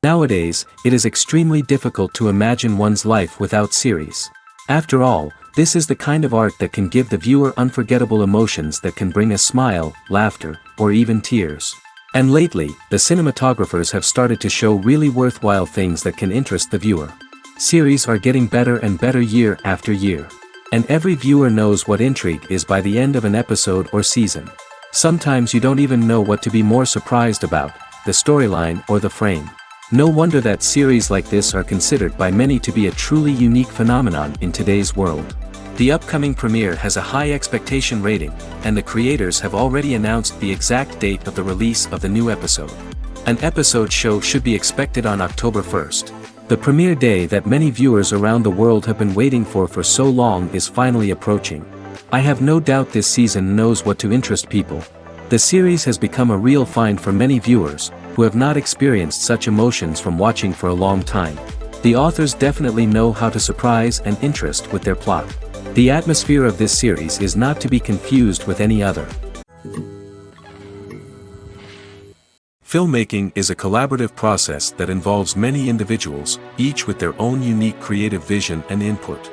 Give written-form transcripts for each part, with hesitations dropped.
Nowadays, it is extremely difficult to imagine one's life without series. After all, this is the kind of art that can give the viewer unforgettable emotions that can bring a smile, laughter, or even tears. And lately, the cinematographers have started to show really worthwhile things that can interest the viewer. Series are getting better and better year after year. And every viewer knows what intrigue is by the end of an episode or season. Sometimes you don't even know what to be more surprised about, the storyline or the frame. No wonder that series like this are considered by many to be a truly unique phenomenon in today's world. The upcoming premiere has a high expectation rating, and the creators have already announced the exact date of the release of the new episode. An episode show should be expected on October 1st. The premiere day that many viewers around the world have been waiting for so long is finally approaching. I have no doubt this season knows what to interest people. The series has become a real find for many viewers, who have not experienced such emotions from watching for a long time. The authors definitely know how to surprise and interest with their plot. The atmosphere of this series is not to be confused with any other. Filmmaking is a collaborative process that involves many individuals, each with their own unique creative vision and input.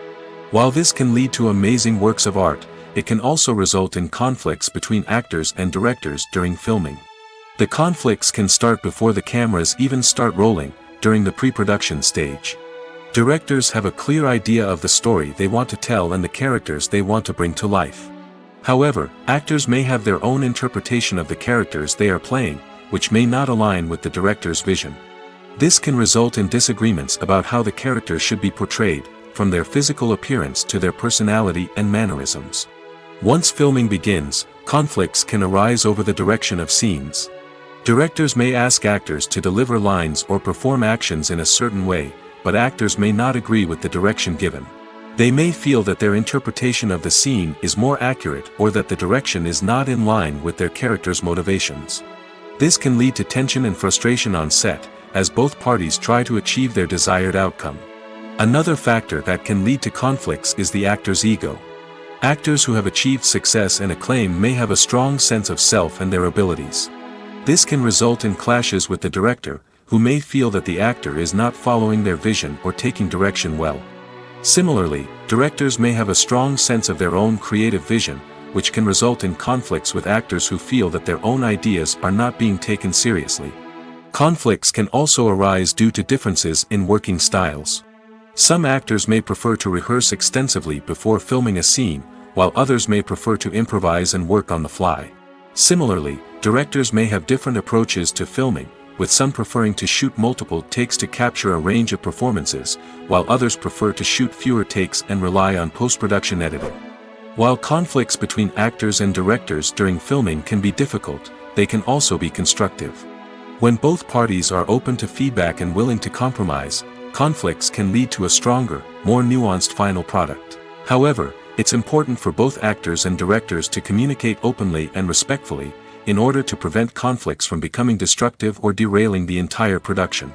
While this can lead to amazing works of art, it can also result in conflicts between actors and directors during filming. The conflicts can start before the cameras even start rolling, during the pre-production stage. Directors have a clear idea of the story they want to tell and the characters they want to bring to life. However, actors may have their own interpretation of the characters they are playing, which may not align with the director's vision. This can result in disagreements about how the characters should be portrayed, from their physical appearance to their personality and mannerisms. Once filming begins, conflicts can arise over the direction of scenes. Directors may ask actors to deliver lines or perform actions in a certain way, but actors may not agree with the direction given. They may feel that their interpretation of the scene is more accurate or that the direction is not in line with their character's motivations. This can lead to tension and frustration on set, as both parties try to achieve their desired outcome. Another factor that can lead to conflicts is the actor's ego. Actors who have achieved success and acclaim may have a strong sense of self and their abilities. This can result in clashes with the director, who may feel that the actor is not following their vision or taking direction well. Similarly, directors may have a strong sense of their own creative vision, which can result in conflicts with actors who feel that their own ideas are not being taken seriously. Conflicts can also arise due to differences in working styles. Some actors may prefer to rehearse extensively before filming a scene, while others may prefer to improvise and work on the fly. Similarly, directors may have different approaches to filming, with some preferring to shoot multiple takes to capture a range of performances, while others prefer to shoot fewer takes and rely on post-production editing. While conflicts between actors and directors during filming can be difficult, they can also be constructive. When both parties are open to feedback and willing to compromise, conflicts can lead to a stronger, more nuanced final product. However, it's important for both actors and directors to communicate openly and respectfully, in order to prevent conflicts from becoming destructive or derailing the entire production.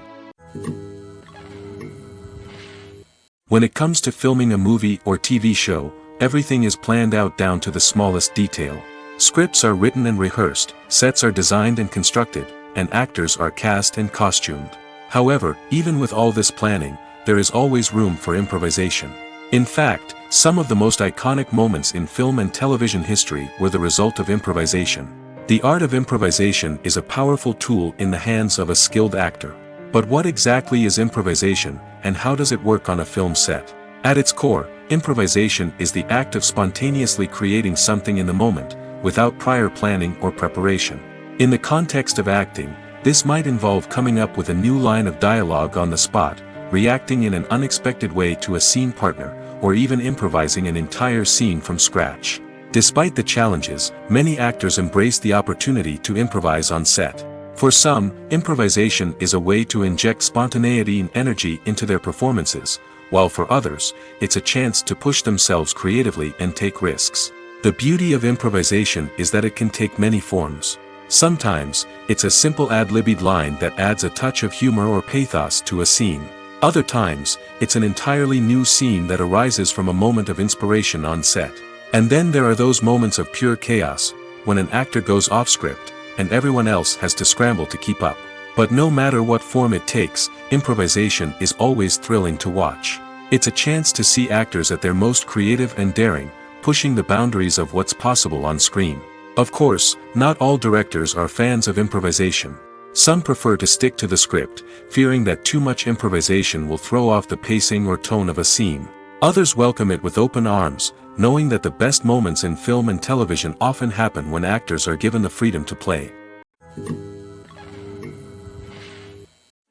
When it comes to filming a movie or TV show, everything is planned out down to the smallest detail. Scripts are written and rehearsed, sets are designed and constructed, and actors are cast and costumed. However, even with all this planning, there is always room for improvisation. In fact, some of the most iconic moments in film and television history were the result of improvisation. The art of improvisation is a powerful tool in the hands of a skilled actor. But what exactly is improvisation, and how does it work on a film set? At its core, improvisation is the act of spontaneously creating something in the moment, without prior planning or preparation. In the context of acting, this might involve coming up with a new line of dialogue on the spot, reacting in an unexpected way to a scene partner, or even improvising an entire scene from scratch. Despite the challenges, many actors embrace the opportunity to improvise on set. For some, improvisation is a way to inject spontaneity and energy into their performances, while for others, it's a chance to push themselves creatively and take risks. The beauty of improvisation is that it can take many forms. Sometimes, it's a simple ad-libbed line that adds a touch of humor or pathos to a scene. Other times, it's an entirely new scene that arises from a moment of inspiration on set. And then there are those moments of pure chaos, when an actor goes off script, and everyone else has to scramble to keep up. But no matter what form it takes, improvisation is always thrilling to watch. It's a chance to see actors at their most creative and daring, pushing the boundaries of what's possible on screen. Of course, not all directors are fans of improvisation. Some prefer to stick to the script, fearing that too much improvisation will throw off the pacing or tone of a scene. Others welcome it with open arms, knowing that the best moments in film and television often happen when actors are given the freedom to play.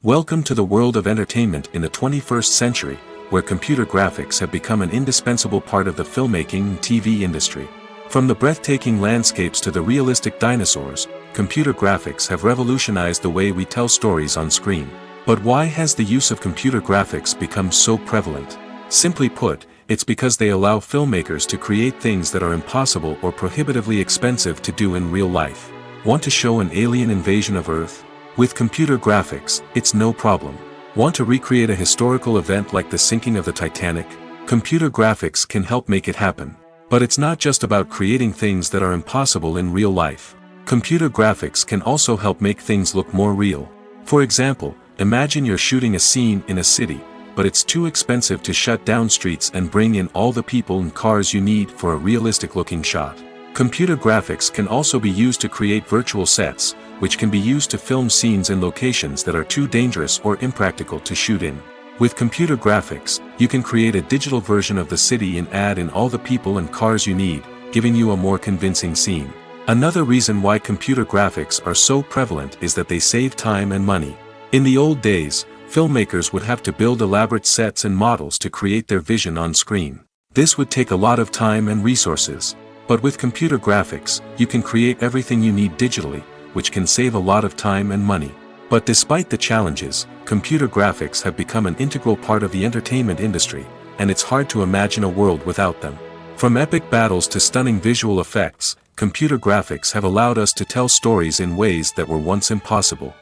Welcome to the world of entertainment in the 21st century, where computer graphics have become an indispensable part of the filmmaking and TV industry. From the breathtaking landscapes to the realistic dinosaurs, computer graphics have revolutionized the way we tell stories on screen. But why has the use of computer graphics become so prevalent? Simply put, it's because they allow filmmakers to create things that are impossible or prohibitively expensive to do in real life. Want to show an alien invasion of Earth? With computer graphics, it's no problem. Want to recreate a historical event like the sinking of the Titanic? Computer graphics can help make it happen. But it's not just about creating things that are impossible in real life. Computer graphics can also help make things look more real. For example, imagine you're shooting a scene in a city, but it's too expensive to shut down streets and bring in all the people and cars you need for a realistic-looking shot. Computer graphics can also be used to create virtual sets, which can be used to film scenes in locations that are too dangerous or impractical to shoot in. With computer graphics, you can create a digital version of the city and add in all the people and cars you need, giving you a more convincing scene. Another reason why computer graphics are so prevalent is that they save time and money. In the old days, filmmakers would have to build elaborate sets and models to create their vision on screen. This would take a lot of time and resources. But with computer graphics, you can create everything you need digitally, which can save a lot of time and money. But despite the challenges, computer graphics have become an integral part of the entertainment industry, and it's hard to imagine a world without them. From epic battles to stunning visual effects, computer graphics have allowed us to tell stories in ways that were once impossible.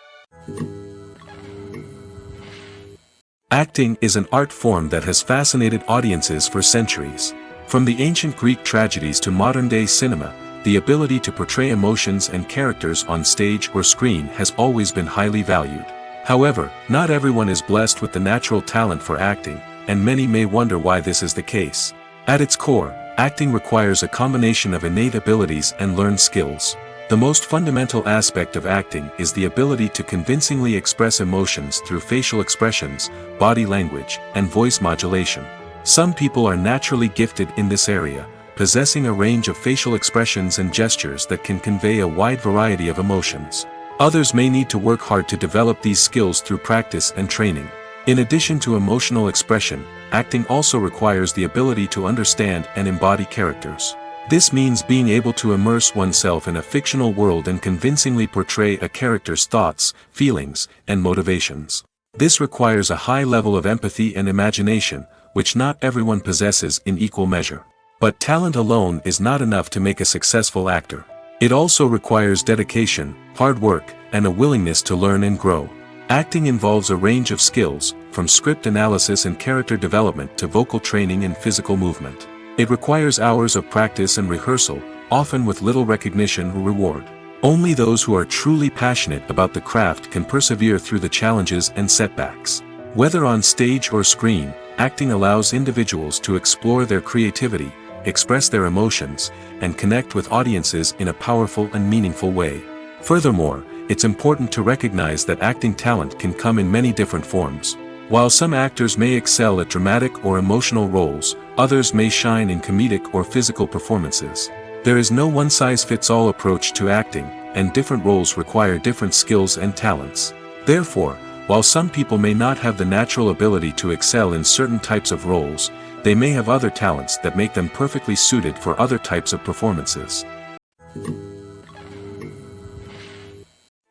Acting is an art form that has fascinated audiences for centuries. From the ancient Greek tragedies to modern-day cinema, the ability to portray emotions and characters on stage or screen has always been highly valued. However, not everyone is blessed with the natural talent for acting, and many may wonder why this is the case. At its core, acting requires a combination of innate abilities and learned skills. The most fundamental aspect of acting is the ability to convincingly express emotions through facial expressions, body language, and voice modulation. Some people are naturally gifted in this area, possessing a range of facial expressions and gestures that can convey a wide variety of emotions. Others may need to work hard to develop these skills through practice and training. In addition to emotional expression, acting also requires the ability to understand and embody characters. This means being able to immerse oneself in a fictional world and convincingly portray a character's thoughts, feelings, and motivations. This requires a high level of empathy and imagination, which not everyone possesses in equal measure. But talent alone is not enough to make a successful actor. It also requires dedication, hard work, and a willingness to learn and grow. Acting involves a range of skills, from script analysis and character development to vocal training and physical movement. It requires hours of practice and rehearsal, often with little recognition or reward. Only those who are truly passionate about the craft can persevere through the challenges and setbacks. Whether on stage or screen, acting allows individuals to explore their creativity, express their emotions, and connect with audiences in a powerful and meaningful way. Furthermore, it's important to recognize that acting talent can come in many different forms. While some actors may excel at dramatic or emotional roles, others may shine in comedic or physical performances. There is no one-size-fits-all approach to acting, and different roles require different skills and talents. Therefore, while some people may not have the natural ability to excel in certain types of roles, they may have other talents that make them perfectly suited for other types of performances.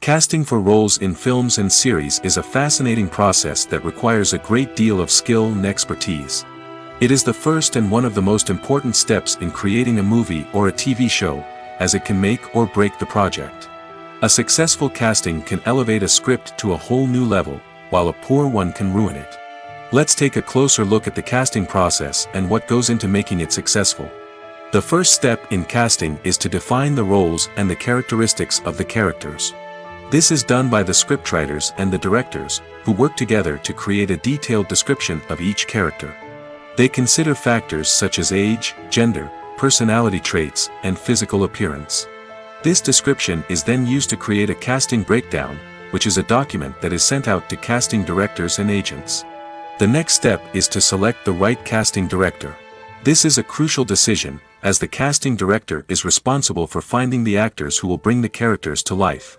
Casting for roles in films and series is a fascinating process that requires a great deal of skill and expertise. It is the first and one of the most important steps in creating a movie or a TV show, as it can make or break the project. A successful casting can elevate a script to a whole new level, while a poor one can ruin it. Let's take a closer look at the casting process and what goes into making it successful. The first step in casting is to define the roles and the characteristics of the characters. This is done by the scriptwriters and the directors, who work together to create a detailed description of each character. They consider factors such as age, gender, personality traits, and physical appearance. This description is then used to create a casting breakdown, which is a document that is sent out to casting directors and agents. The next step is to select the right casting director. This is a crucial decision, as the casting director is responsible for finding the actors who will bring the characters to life.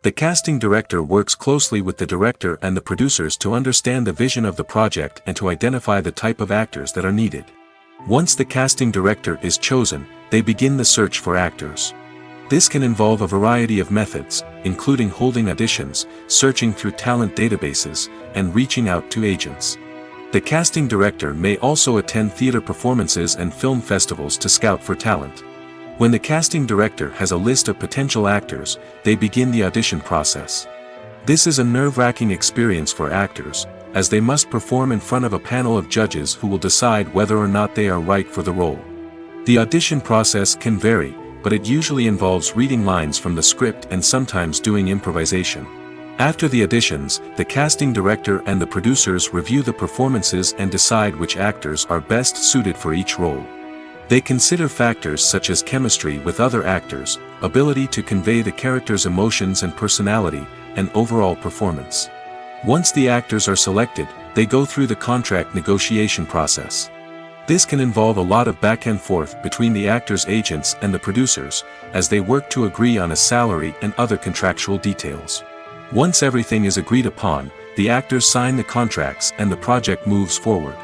The casting director works closely with the director and the producers to understand the vision of the project and to identify the type of actors that are needed. Once the casting director is chosen, they begin the search for actors. This can involve a variety of methods, including holding auditions, searching through talent databases, and reaching out to agents. The casting director may also attend theater performances and film festivals to scout for talent. When the casting director has a list of potential actors, they begin the audition process. This is a nerve-wracking experience for actors, as they must perform in front of a panel of judges who will decide whether or not they are right for the role. The audition process can vary, but it usually involves reading lines from the script and sometimes doing improvisation. After the auditions, the casting director and the producers review the performances and decide which actors are best suited for each role. They consider factors such as chemistry with other actors, ability to convey the character's emotions and personality, and overall performance. Once the actors are selected, they go through the contract negotiation process. This can involve a lot of back and forth between the actors' agents and the producers, as they work to agree on a salary and other contractual details. Once everything is agreed upon, the actors sign the contracts and the project moves forward.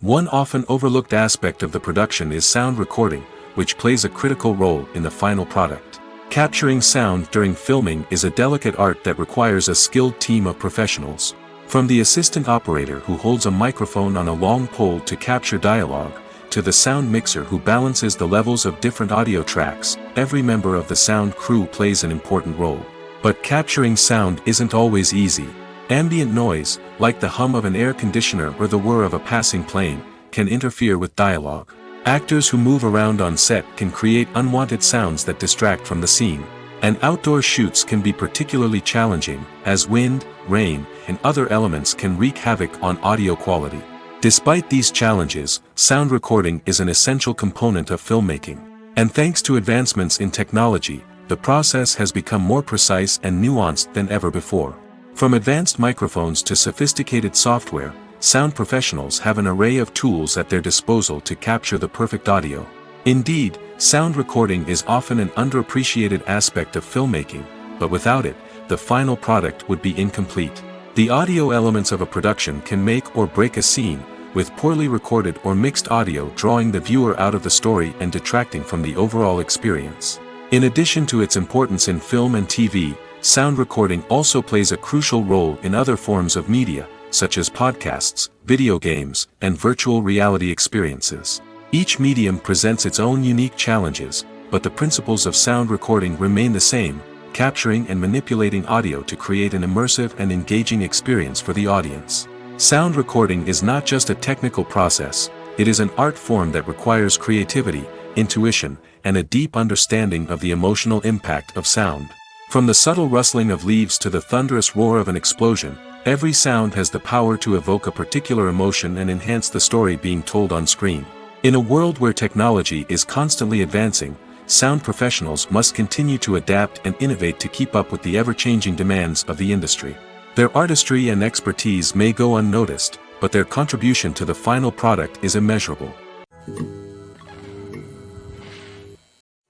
One often overlooked aspect of the production is sound recording, which plays a critical role in the final product. Capturing sound during filming is a delicate art that requires a skilled team of professionals. From the assistant operator who holds a microphone on a long pole to capture dialogue, to the sound mixer who balances the levels of different audio tracks, every member of the sound crew plays an important role. But capturing sound isn't always easy. Ambient noise, like the hum of an air conditioner or the whir of a passing plane, can interfere with dialogue. Actors who move around on set can create unwanted sounds that distract from the scene. And outdoor shoots can be particularly challenging, as wind, rain, and other elements can wreak havoc on audio quality. Despite these challenges, sound recording is an essential component of filmmaking. And thanks to advancements in technology, the process has become more precise and nuanced than ever before. From advanced microphones to sophisticated software, sound professionals have an array of tools at their disposal to capture the perfect audio. Indeed, sound recording is often an underappreciated aspect of filmmaking, but without it, the final product would be incomplete. The audio elements of a production can make or break a scene, with poorly recorded or mixed audio drawing the viewer out of the story and detracting from the overall experience. In addition to its importance in film and TV, sound recording also plays a crucial role in other forms of media, such as podcasts, video games, and virtual reality experiences. Each medium presents its own unique challenges, but the principles of sound recording remain the same, capturing and manipulating audio to create an immersive and engaging experience for the audience. Sound recording is not just a technical process, it is an art form that requires creativity, intuition, and a deep understanding of the emotional impact of sound. From the subtle rustling of leaves to the thunderous roar of an explosion, every sound has the power to evoke a particular emotion and enhance the story being told on screen. In a world where technology is constantly advancing, sound professionals must continue to adapt and innovate to keep up with the ever-changing demands of the industry. Their artistry and expertise may go unnoticed, but their contribution to the final product is immeasurable.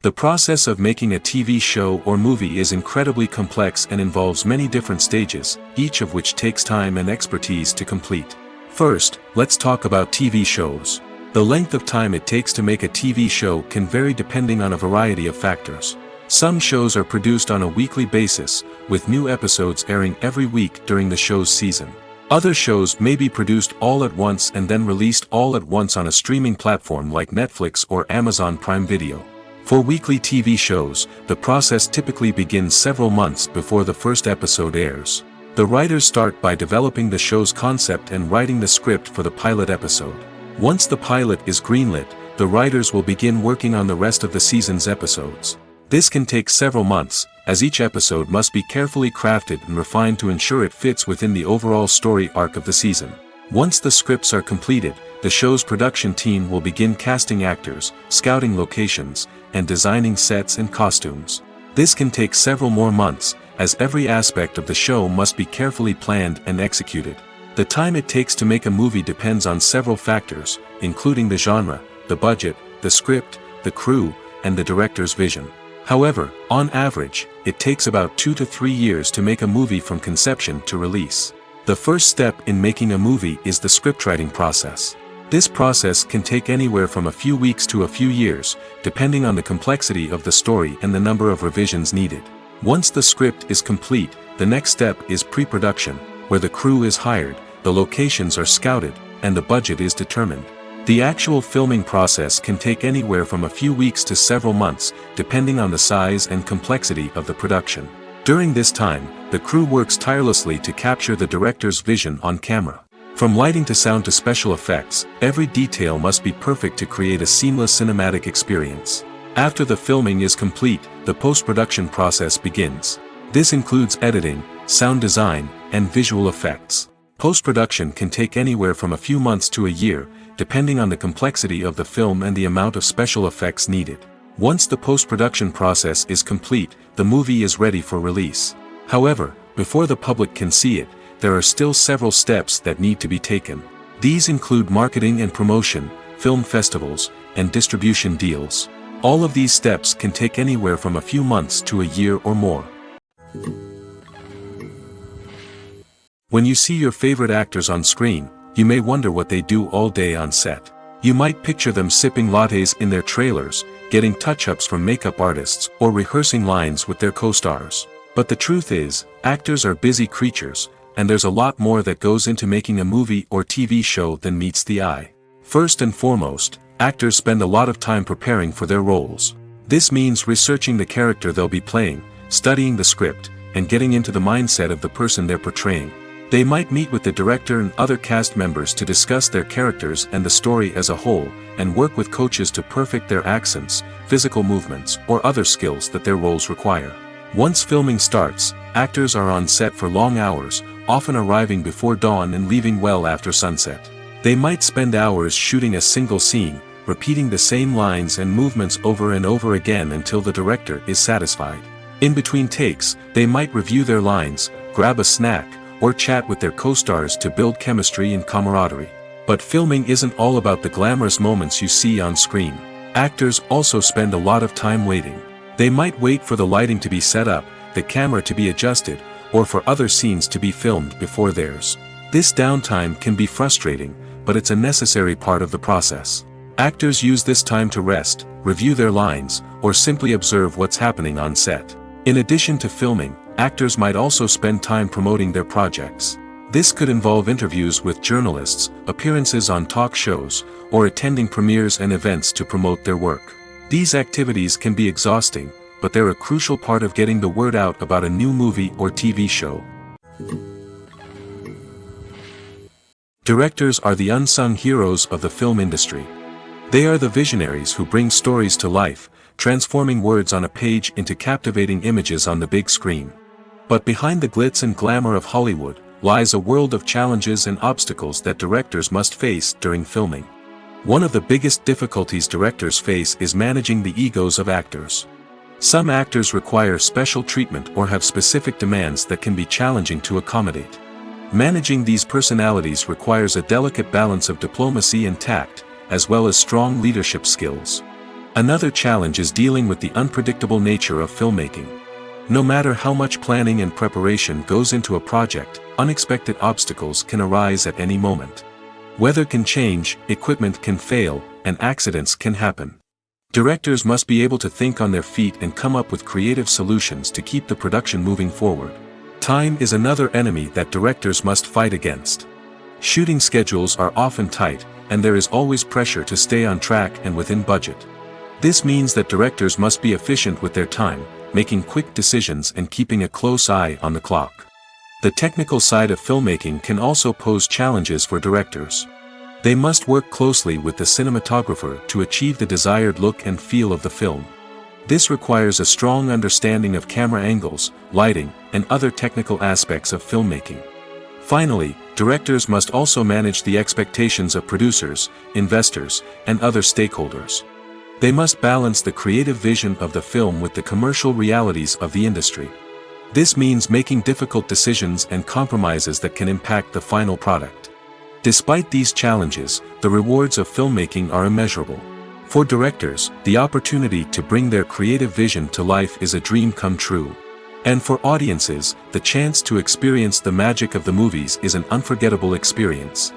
The process of making a TV show or movie is incredibly complex and involves many different stages, each of which takes time and expertise to complete. First, let's talk about TV shows. The length of time it takes to make a TV show can vary depending on a variety of factors. Some shows are produced on a weekly basis, with new episodes airing every week during the show's season. Other shows may be produced all at once and then released all at once on a streaming platform like Netflix or Amazon Prime Video. For weekly TV shows, the process typically begins several months before the first episode airs. The writers start by developing the show's concept and writing the script for the pilot episode. Once the pilot is greenlit, the writers will begin working on the rest of the season's episodes. This can take several months, as each episode must be carefully crafted and refined to ensure it fits within the overall story arc of the season. Once the scripts are completed, the show's production team will begin casting actors, scouting locations, and designing sets and costumes. This can take several more months, as every aspect of the show must be carefully planned and executed. The time it takes to make a movie depends on several factors, including the genre, the budget, the script, the crew, and the director's vision. However, on average, it takes about 2 to 3 years to make a movie from conception to release. The first step in making a movie is the scriptwriting process. This process can take anywhere from a few weeks to a few years, depending on the complexity of the story and the number of revisions needed. Once the script is complete, the next step is pre-production, where the crew is hired, the locations are scouted, and the budget is determined. The actual filming process can take anywhere from a few weeks to several months, depending on the size and complexity of the production. During this time, the crew works tirelessly to capture the director's vision on camera. From lighting to sound to special effects, every detail must be perfect to create a seamless cinematic experience. After the filming is complete, the post-production process begins. This includes editing, sound design, and visual effects. Post-production can take anywhere from a few months to a year, depending on the complexity of the film and the amount of special effects needed. Once the post-production process is complete, the movie is ready for release. However, before the public can see it, there are still several steps that need to be taken. These include marketing and promotion, film festivals, and distribution deals. All of these steps can take anywhere from a few months to a year or more. When you see your favorite actors on screen, you may wonder what they do all day on set. You might picture them sipping lattes in their trailers, getting touch-ups from makeup artists, or rehearsing lines with their co-stars. But the truth is, actors are busy creatures, and there's a lot more that goes into making a movie or TV show than meets the eye. First and foremost, actors spend a lot of time preparing for their roles. This means researching the character they'll be playing, studying the script, and getting into the mindset of the person they're portraying. They might meet with the director and other cast members to discuss their characters and the story as a whole, and work with coaches to perfect their accents, physical movements, or other skills that their roles require. Once filming starts, actors are on set for long hours, often arriving before dawn and leaving well after sunset. They might spend hours shooting a single scene, repeating the same lines and movements over and over again until the director is satisfied. In between takes, they might review their lines, grab a snack, or chat with their co-stars to build chemistry and camaraderie. But filming isn't all about the glamorous moments you see on screen. Actors also spend a lot of time waiting. They might wait for the lighting to be set up, the camera to be adjusted, or for other scenes to be filmed before theirs. This downtime can be frustrating, but it's a necessary part of the process. Actors use this time to rest, review their lines, or simply observe what's happening on set. In addition to filming, actors might also spend time promoting their projects. This could involve interviews with journalists, appearances on talk shows, or attending premieres and events to promote their work. These activities can be exhausting, but they're a crucial part of getting the word out about a new movie or TV show. Directors are the unsung heroes of the film industry. They are the visionaries who bring stories to life, transforming words on a page into captivating images on the big screen. But behind the glitz and glamour of Hollywood lies a world of challenges and obstacles that directors must face during filming. One of the biggest difficulties directors face is managing the egos of actors. Some actors require special treatment or have specific demands that can be challenging to accommodate. Managing these personalities requires a delicate balance of diplomacy and tact, as well as strong leadership skills. Another challenge is dealing with the unpredictable nature of filmmaking. No matter how much planning and preparation goes into a project, unexpected obstacles can arise at any moment. Weather can change, equipment can fail, and accidents can happen. Directors must be able to think on their feet and come up with creative solutions to keep the production moving forward. Time is another enemy that directors must fight against. Shooting schedules are often tight, and there is always pressure to stay on track and within budget. This means that directors must be efficient with their time, making quick decisions and keeping a close eye on the clock. The technical side of filmmaking can also pose challenges for directors. They must work closely with the cinematographer to achieve the desired look and feel of the film. This requires a strong understanding of camera angles, lighting, and other technical aspects of filmmaking. Finally, directors must also manage the expectations of producers, investors, and other stakeholders. They must balance the creative vision of the film with the commercial realities of the industry. This means making difficult decisions and compromises that can impact the final product. Despite these challenges, the rewards of filmmaking are immeasurable. For directors, the opportunity to bring their creative vision to life is a dream come true. And for audiences, the chance to experience the magic of the movies is an unforgettable experience.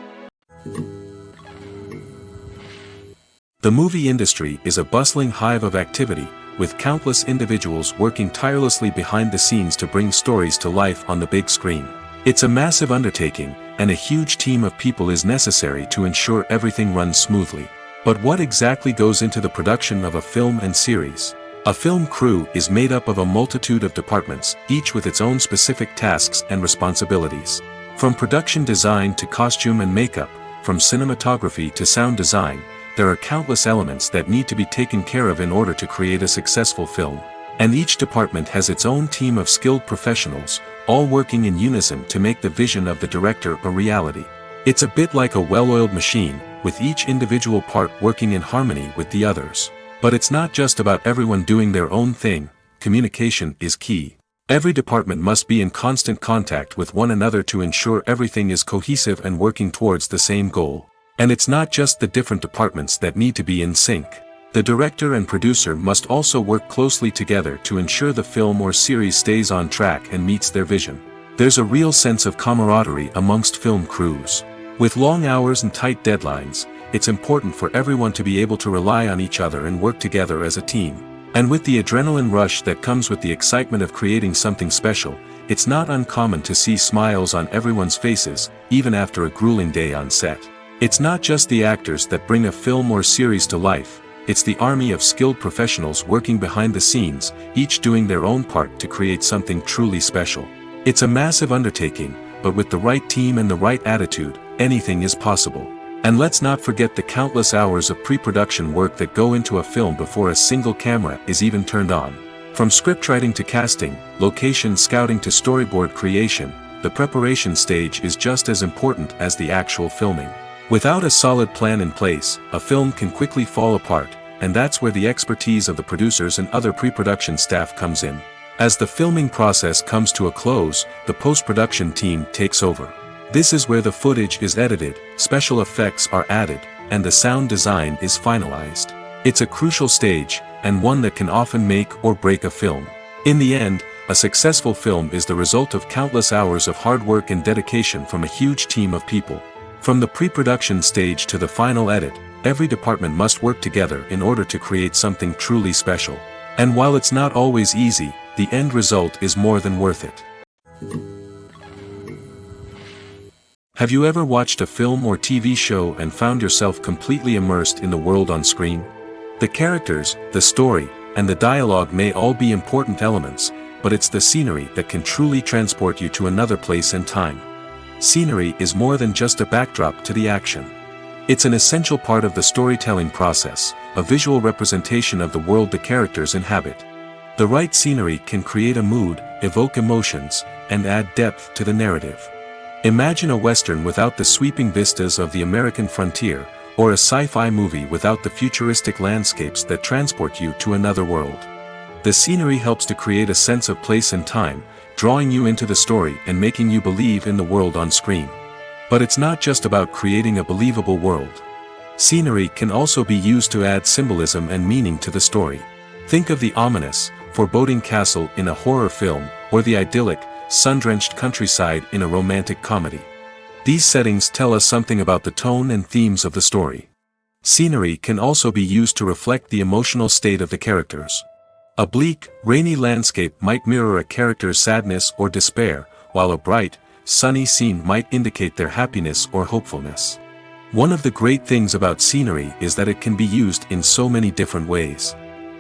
The movie industry is a bustling hive of activity, with countless individuals working tirelessly behind the scenes to bring stories to life on the big screen. It's a massive undertaking, and a huge team of people is necessary to ensure everything runs smoothly. But what exactly goes into the production of a film and series? A film crew is made up of a multitude of departments, each with its own specific tasks and responsibilities. From production design to costume and makeup, from cinematography to sound design, there are countless elements that need to be taken care of in order to create a successful film. And each department has its own team of skilled professionals, all working in unison to make the vision of the director a reality. It's a bit like a well-oiled machine, with each individual part working in harmony with the others. But it's not just about everyone doing their own thing. Communication is key. Every department must be in constant contact with one another to ensure everything is cohesive and working towards the same goal. And it's not just the different departments that need to be in sync. The director and producer must also work closely together to ensure the film or series stays on track and meets their vision. There's a real sense of camaraderie amongst film crews. With long hours and tight deadlines, it's important for everyone to be able to rely on each other and work together as a team. And with the adrenaline rush that comes with the excitement of creating something special, it's not uncommon to see smiles on everyone's faces, even after a grueling day on set. It's not just the actors that bring a film or series to life, it's the army of skilled professionals working behind the scenes, each doing their own part to create something truly special. It's a massive undertaking, but with the right team and the right attitude, anything is possible. And let's not forget the countless hours of pre-production work that go into a film before a single camera is even turned on. From scriptwriting to casting, location scouting to storyboard creation, the preparation stage is just as important as the actual filming. Without a solid plan in place, a film can quickly fall apart, and that's where the expertise of the producers and other pre-production staff comes in. As the filming process comes to a close, the post-production team takes over. This is where the footage is edited, special effects are added, and the sound design is finalized. It's a crucial stage, and one that can often make or break a film. In the end, a successful film is the result of countless hours of hard work and dedication from a huge team of people. From the pre-production stage to the final edit, every department must work together in order to create something truly special. And while it's not always easy, the end result is more than worth it. Have you ever watched a film or TV show and found yourself completely immersed in the world on screen? The characters, the story, and the dialogue may all be important elements, but it's the scenery that can truly transport you to another place and time. Scenery is more than just a backdrop to the action. It's an essential part of the storytelling process, a visual representation of the world the characters inhabit. The right scenery can create a mood, evoke emotions, and add depth to the narrative. Imagine a western without the sweeping vistas of the American frontier, or a sci-fi movie without the futuristic landscapes that transport you to another world. The scenery helps to create a sense of place and time, drawing you into the story and making you believe in the world on screen. But it's not just about creating a believable world. Scenery can also be used to add symbolism and meaning to the story. Think of the ominous, foreboding castle in a horror film, or the idyllic, sun-drenched countryside in a romantic comedy. These settings tell us something about the tone and themes of the story. Scenery can also be used to reflect the emotional state of the characters. A bleak, rainy landscape might mirror a character's sadness or despair, while a bright, sunny scene might indicate their happiness or hopefulness. One of the great things about scenery is that it can be used in so many different ways.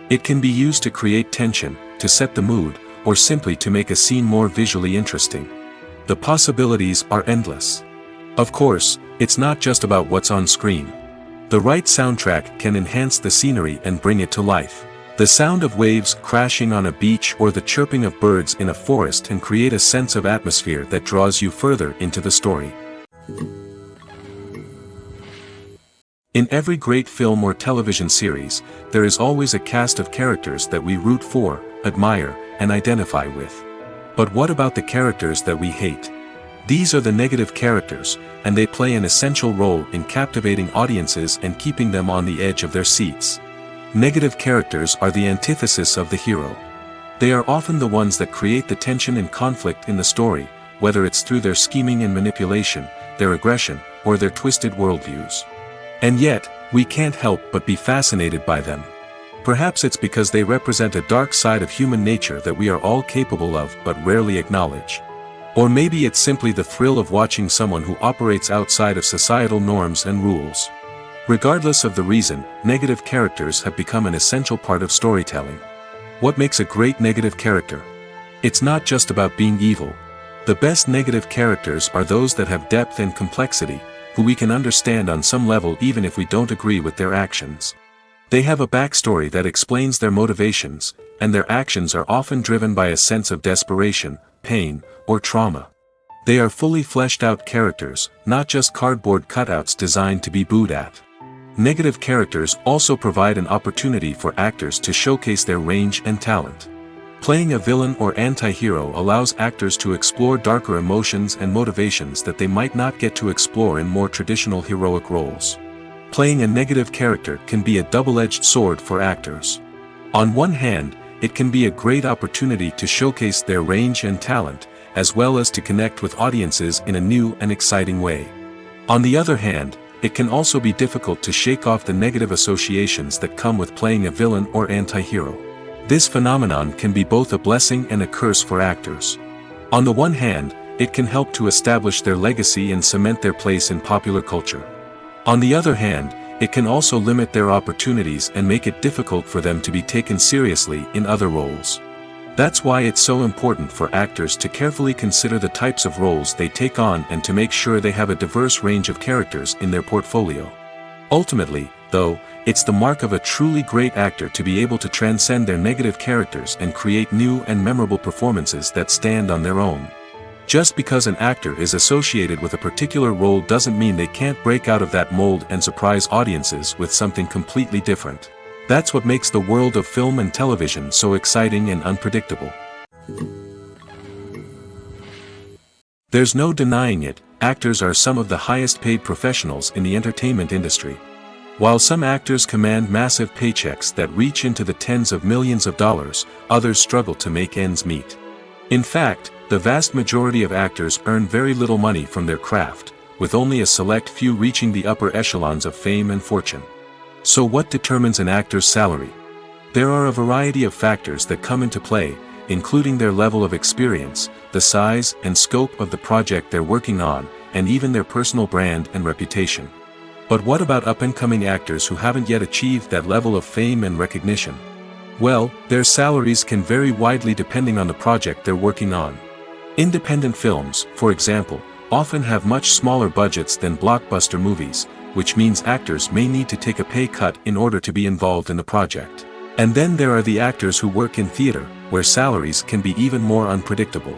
It can be used to create tension, to set the mood, or simply to make a scene more visually interesting. The possibilities are endless. Of course, it's not just about what's on screen. The right soundtrack can enhance the scenery and bring it to life. The sound of waves crashing on a beach or the chirping of birds in a forest can create a sense of atmosphere that draws you further into the story. In every great film or television series, there is always a cast of characters that we root for, admire, and identify with. But what about the characters that we hate? These are the negative characters, and they play an essential role in captivating audiences and keeping them on the edge of their seats. Negative characters are the antithesis of the hero. They are often the ones that create the tension and conflict in the story, whether it's through their scheming and manipulation, their aggression, or their twisted worldviews. And yet, we can't help but be fascinated by them. Perhaps it's because they represent a dark side of human nature that we are all capable of but rarely acknowledge. Or maybe it's simply the thrill of watching someone who operates outside of societal norms and rules. Regardless of the reason, negative characters have become an essential part of storytelling. What makes a great negative character? It's not just about being evil. The best negative characters are those that have depth and complexity, who we can understand on some level even if we don't agree with their actions. They have a backstory that explains their motivations, and their actions are often driven by a sense of desperation, pain, or trauma. They are fully fleshed out characters, not just cardboard cutouts designed to be booed at. Negative characters also provide an opportunity for actors to showcase their range and talent. Playing a villain or anti-hero allows actors to explore darker emotions and motivations that they might not get to explore in more traditional heroic roles. Playing a negative character can be a double-edged sword for actors. On one hand, it can be a great opportunity to showcase their range and talent, as well as to connect with audiences in a new and exciting way. On the other hand, it can also be difficult to shake off the negative associations that come with playing a villain or anti-hero. This phenomenon can be both a blessing and a curse for actors. On the one hand, it can help to establish their legacy and cement their place in popular culture. On the other hand, it can also limit their opportunities and make it difficult for them to be taken seriously in other roles. That's why it's so important for actors to carefully consider the types of roles they take on and to make sure they have a diverse range of characters in their portfolio. Ultimately, though, it's the mark of a truly great actor to be able to transcend their negative characters and create new and memorable performances that stand on their own. Just because an actor is associated with a particular role doesn't mean they can't break out of that mold and surprise audiences with something completely different. That's what makes the world of film and television so exciting and unpredictable. There's no denying it, actors are some of the highest paid professionals in the entertainment industry. While some actors command massive paychecks that reach into the tens of millions of dollars, others struggle to make ends meet. In fact, the vast majority of actors earn very little money from their craft, with only a select few reaching the upper echelons of fame and fortune. So what determines an actor's salary? There are a variety of factors that come into play, including their level of experience, the size and scope of the project they're working on, and even their personal brand and reputation. But what about up-and-coming actors who haven't yet achieved that level of fame and recognition? Well, their salaries can vary widely depending on the project they're working on. Independent films, for example, often have much smaller budgets than blockbuster movies, which means actors may need to take a pay cut in order to be involved in the project. And then there are the actors who work in theater, where salaries can be even more unpredictable.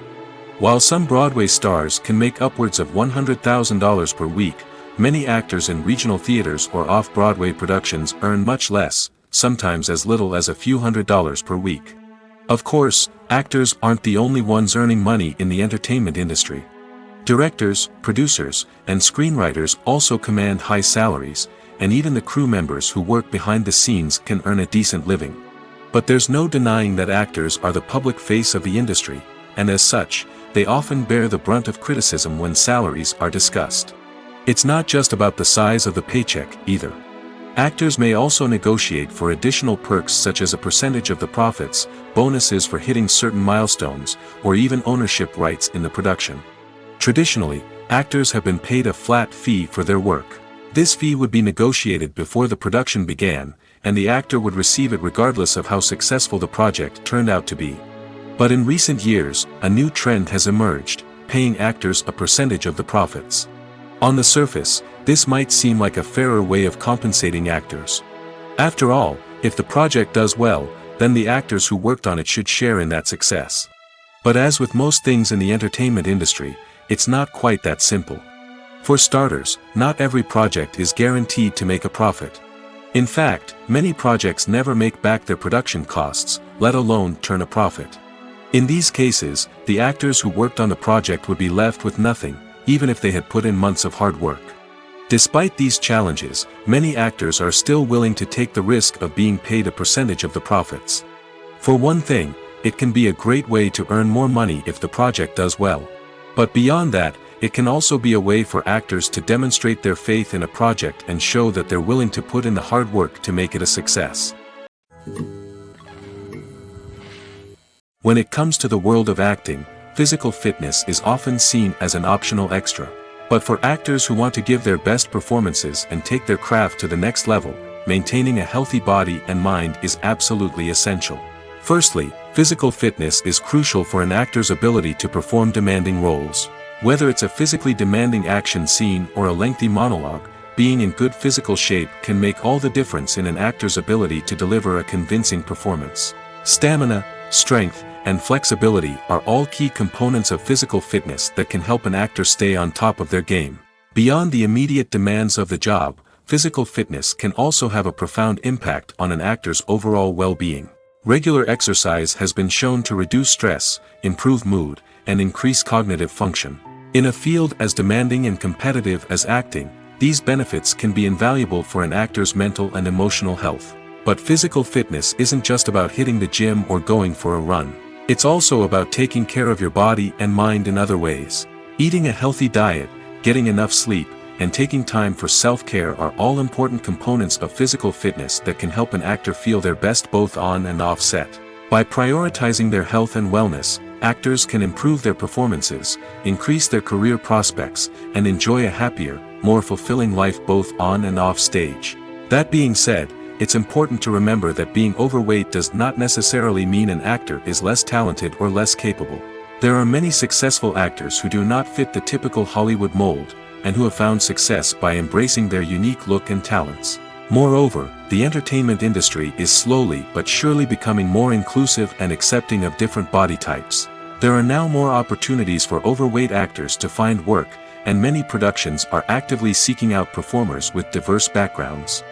While some Broadway stars can make upwards of $100,000 per week, many actors in regional theaters or off-Broadway productions earn much less, sometimes as little as a few $100s per week. Of course, actors aren't the only ones earning money in the entertainment industry. Directors, producers, and screenwriters also command high salaries, and even the crew members who work behind the scenes can earn a decent living. But there's no denying that actors are the public face of the industry, and as such, they often bear the brunt of criticism when salaries are discussed. It's not just about the size of the paycheck, either. Actors may also negotiate for additional perks such as a percentage of the profits, bonuses for hitting certain milestones, or even ownership rights in the production. Traditionally, actors have been paid a flat fee for their work. This fee would be negotiated before the production began, and the actor would receive it regardless of how successful the project turned out to be. But in recent years, a new trend has emerged, paying actors a percentage of the profits. On the surface, this might seem like a fairer way of compensating actors. After all, if the project does well, then the actors who worked on it should share in that success. But as with most things in the entertainment industry, it's not quite that simple. For starters, not every project is guaranteed to make a profit. In fact, many projects never make back their production costs, let alone turn a profit. In these cases, the actors who worked on the project would be left with nothing, even if they had put in months of hard work. Despite these challenges, many actors are still willing to take the risk of being paid a percentage of the profits. For one thing, it can be a great way to earn more money if the project does well. But beyond that, it can also be a way for actors to demonstrate their faith in a project and show that they're willing to put in the hard work to make it a success. When it comes to the world of acting, physical fitness is often seen as an optional extra. But for actors who want to give their best performances and take their craft to the next level, maintaining a healthy body and mind is absolutely essential. Firstly, physical fitness is crucial for an actor's ability to perform demanding roles. Whether it's a physically demanding action scene or a lengthy monologue, being in good physical shape can make all the difference in an actor's ability to deliver a convincing performance. Stamina, strength, and flexibility are all key components of physical fitness that can help an actor stay on top of their game. Beyond the immediate demands of the job, physical fitness can also have a profound impact on an actor's overall well-being. Regular exercise has been shown to reduce stress, improve mood, and increase cognitive function. In a field as demanding and competitive as acting, these benefits can be invaluable for an actor's mental and emotional health. But physical fitness isn't just about hitting the gym or going for a run. It's also about taking care of your body and mind in other ways. Eating a healthy diet, getting enough sleep, and taking time for self-care are all important components of physical fitness that can help an actor feel their best both on and off set. By prioritizing their health and wellness, actors can improve their performances, increase their career prospects, and enjoy a happier, more fulfilling life both on and off stage. That being said, it's important to remember that being overweight does not necessarily mean an actor is less talented or less capable. There are many successful actors who do not fit the typical Hollywood mold, and who have found success by embracing their unique look and talents. Moreover, the entertainment industry is slowly but surely becoming more inclusive and accepting of different body types. There are now more opportunities for overweight actors to find work, and many productions are actively seeking out performers with diverse backgrounds.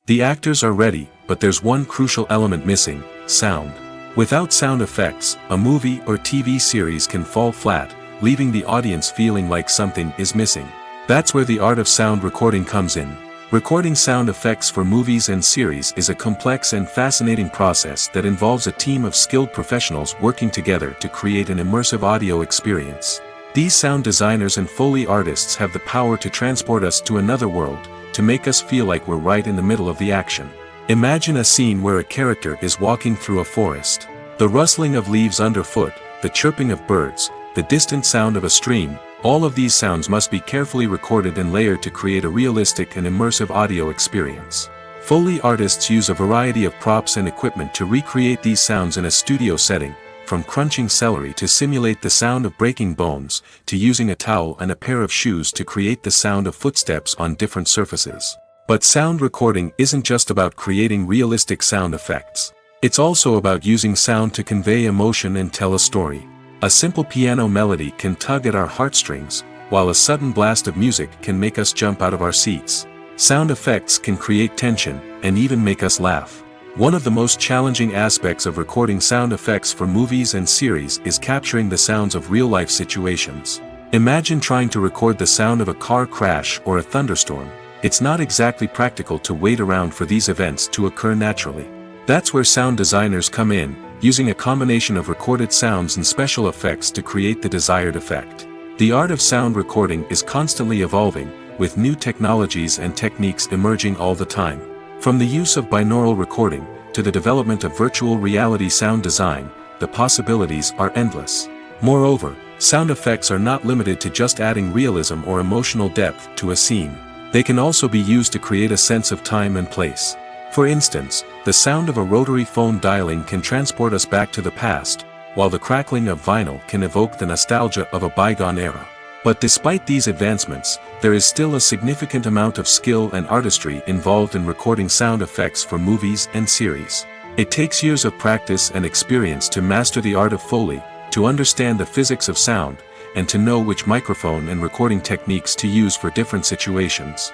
The actors are ready, but there's one crucial element missing: sound. Without sound effects, a movie or TV series can fall flat, leaving the audience feeling like something is missing. That's where the art of sound recording comes in. Recording sound effects for movies and series is a complex and fascinating process that involves a team of skilled professionals working together to create an immersive audio experience. These sound designers and Foley artists have the power to transport us to another world, to make us feel like we're right in the middle of the action. Imagine a scene where a character is walking through a forest. The rustling of leaves underfoot, the chirping of birds, the distant sound of a stream, all of these sounds must be carefully recorded and layered to create a realistic and immersive audio experience. Foley artists use a variety of props and equipment to recreate these sounds in a studio setting, from crunching celery to simulate the sound of breaking bones, to using a towel and a pair of shoes to create the sound of footsteps on different surfaces. But sound recording isn't just about creating realistic sound effects. It's also about using sound to convey emotion and tell a story. A simple piano melody can tug at our heartstrings, while a sudden blast of music can make us jump out of our seats. Sound effects can create tension, and even make us laugh. One of the most challenging aspects of recording sound effects for movies and series is capturing the sounds of real-life situations. Imagine trying to record the sound of a car crash or a thunderstorm. It's not exactly practical to wait around for these events to occur naturally. That's where sound designers come in, using a combination of recorded sounds and special effects to create the desired effect. The art of sound recording is constantly evolving, with new technologies and techniques emerging all the time. From the use of binaural recording, to the development of virtual reality sound design, the possibilities are endless. Moreover, sound effects are not limited to just adding realism or emotional depth to a scene. They can also be used to create a sense of time and place. For instance, the sound of a rotary phone dialing can transport us back to the past, while the crackling of vinyl can evoke the nostalgia of a bygone era. But despite these advancements, there is still a significant amount of skill and artistry involved in recording sound effects for movies and series. It takes years of practice and experience to master the art of Foley, to understand the physics of sound, and to know which microphone and recording techniques to use for different situations.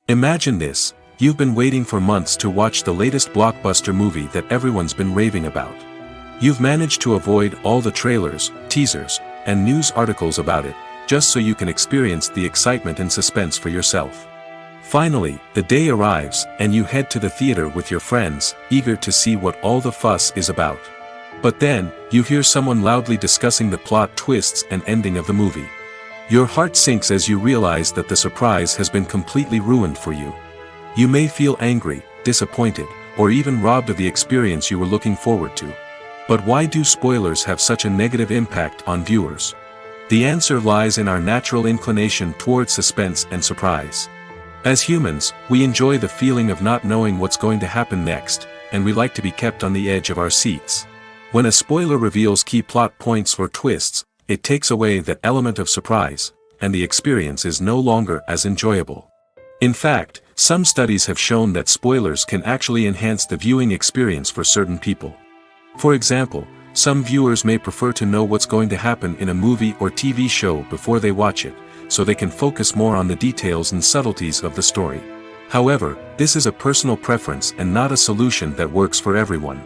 Imagine this: you've been waiting for months to watch the latest blockbuster movie that everyone's been raving about. You've managed to avoid all the trailers, teasers, and news articles about it, just so you can experience the excitement and suspense for yourself. Finally, the day arrives, and you head to the theater with your friends, eager to see what all the fuss is about. But then, you hear someone loudly discussing the plot twists and ending of the movie. Your heart sinks as you realize that the surprise has been completely ruined for you. You may feel angry, disappointed, or even robbed of the experience you were looking forward to. But why do spoilers have such a negative impact on viewers? The answer lies in our natural inclination towards suspense and surprise. As humans, we enjoy the feeling of not knowing what's going to happen next, and we like to be kept on the edge of our seats. When a spoiler reveals key plot points or twists, it takes away that element of surprise, and the experience is no longer as enjoyable. In fact, some studies have shown that spoilers can actually enhance the viewing experience for certain people. For example, some viewers may prefer to know what's going to happen in a movie or TV show before they watch it, so they can focus more on the details and subtleties of the story. However, this is a personal preference and not a solution that works for everyone.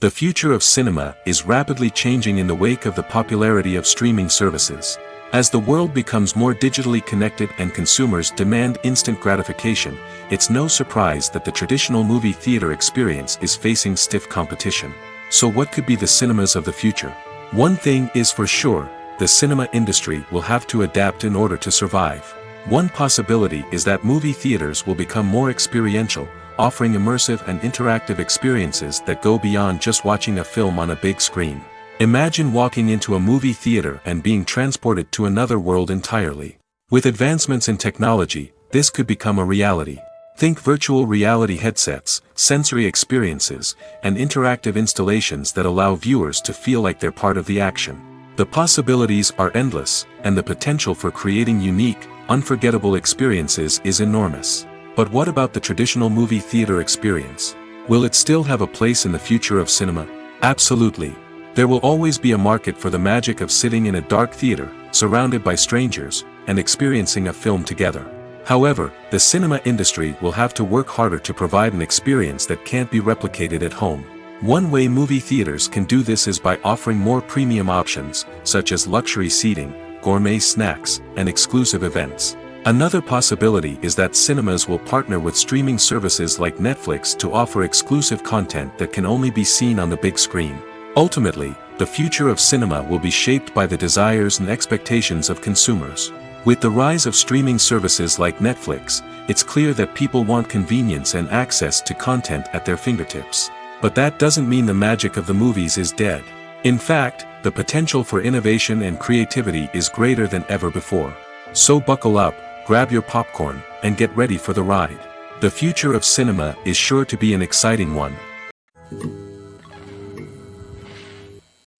The future of cinema is rapidly changing in the wake of the popularity of streaming services. As the world becomes more digitally connected and consumers demand instant gratification, it's no surprise that the traditional movie theater experience is facing stiff competition. So what could be the cinemas of the future? One thing is for sure: the cinema industry will have to adapt in order to survive. One possibility is that movie theaters will become more experiential, offering immersive and interactive experiences that go beyond just watching a film on a big screen. Imagine walking into a movie theater and being transported to another world entirely. With advancements in technology, this could become a reality. Think virtual reality headsets, sensory experiences, and interactive installations that allow viewers to feel like they're part of the action. The possibilities are endless, and the potential for creating unique, unforgettable experiences is enormous. But what about the traditional movie theater experience? Will it still have a place in the future of cinema? Absolutely. There will always be a market for the magic of sitting in a dark theater, surrounded by strangers, and experiencing a film together. However, the cinema industry will have to work harder to provide an experience that can't be replicated at home. One way movie theaters can do this is by offering more premium options, such as luxury seating, gourmet snacks, and exclusive events. Another possibility is that cinemas will partner with streaming services like Netflix to offer exclusive content that can only be seen on the big screen. Ultimately, the future of cinema will be shaped by the desires and expectations of consumers. With the rise of streaming services like Netflix, it's clear that people want convenience and access to content at their fingertips. But that doesn't mean the magic of the movies is dead. In fact, the potential for innovation and creativity is greater than ever before. So buckle up, grab your popcorn, and get ready for the ride. The future of cinema is sure to be an exciting one.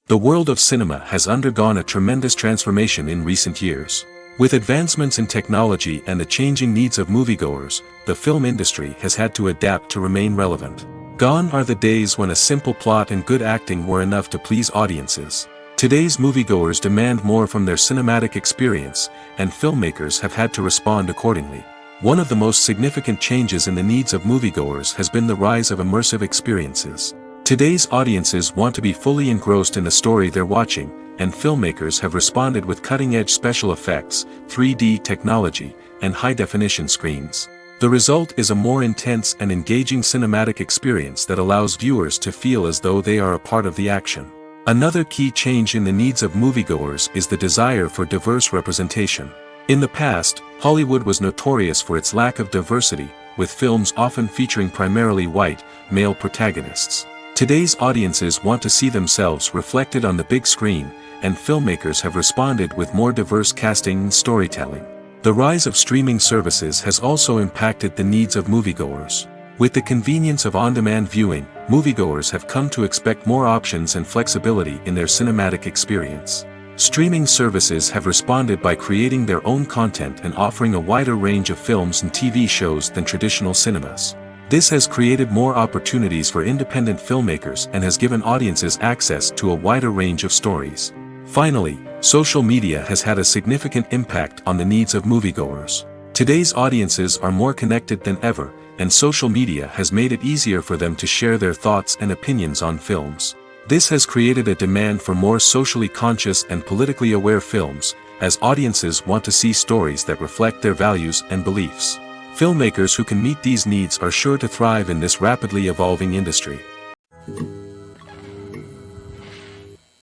The world of cinema has undergone a tremendous transformation in recent years. With advancements in technology and the changing needs of moviegoers, the film industry has had to adapt to remain relevant. Gone are the days when a simple plot and good acting were enough to please audiences. Today's moviegoers demand more from their cinematic experience, and filmmakers have had to respond accordingly. One of the most significant changes in the needs of moviegoers has been the rise of immersive experiences. Today's audiences want to be fully engrossed in the story they're watching, and filmmakers have responded with cutting-edge special effects, 3D technology, and high-definition screens. The result is a more intense and engaging cinematic experience that allows viewers to feel as though they are a part of the action. Another key change in the needs of moviegoers is the desire for diverse representation. In the past, Hollywood was notorious for its lack of diversity, with films often featuring primarily white, male protagonists. Today's audiences want to see themselves reflected on the big screen, and filmmakers have responded with more diverse casting and storytelling. The rise of streaming services has also impacted the needs of moviegoers. With the convenience of on-demand viewing, moviegoers have come to expect more options and flexibility in their cinematic experience. Streaming services have responded by creating their own content and offering a wider range of films and TV shows than traditional cinemas. This has created more opportunities for independent filmmakers and has given audiences access to a wider range of stories. Finally, social media has had a significant impact on the needs of moviegoers. Today's audiences are more connected than ever, and social media has made it easier for them to share their thoughts and opinions on films. This has created a demand for more socially conscious and politically aware films, as audiences want to see stories that reflect their values and beliefs. Filmmakers who can meet these needs are sure to thrive in this rapidly evolving industry.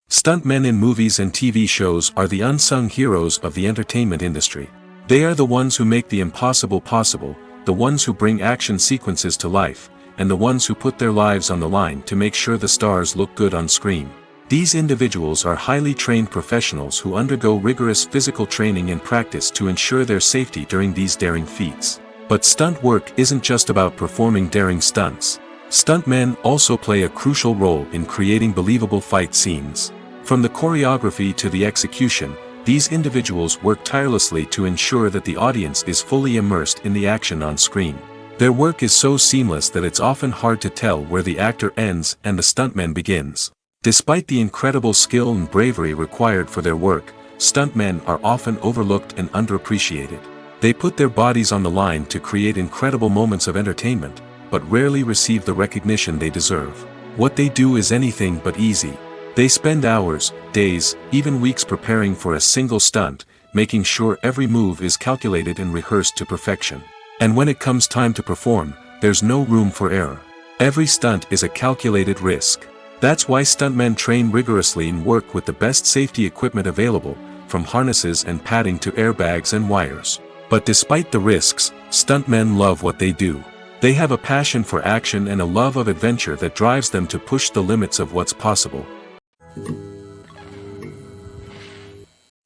Stuntmen in movies and TV shows are the unsung heroes of the entertainment industry. They are the ones who make the impossible possible, the ones who bring action sequences to life, and the ones who put their lives on the line to make sure the stars look good on screen. These individuals are highly trained professionals who undergo rigorous physical training and practice to ensure their safety during these daring feats. But stunt work isn't just about performing daring stunts. Stuntmen also play a crucial role in creating believable fight scenes. From the choreography to the execution, these individuals work tirelessly to ensure that the audience is fully immersed in the action on screen. Their work is so seamless that it's often hard to tell where the actor ends and the stuntman begins. Despite the incredible skill and bravery required for their work, stuntmen are often overlooked and underappreciated. They put their bodies on the line to create incredible moments of entertainment, but rarely receive the recognition they deserve. What they do is anything but easy. They spend hours, days, even weeks preparing for a single stunt, making sure every move is calculated and rehearsed to perfection. And when it comes time to perform, there's no room for error. Every stunt is a calculated risk. That's why stuntmen train rigorously and work with the best safety equipment available, from harnesses and padding to airbags and wires. But despite the risks, stuntmen love what they do. They have a passion for action and a love of adventure that drives them to push the limits of what's possible.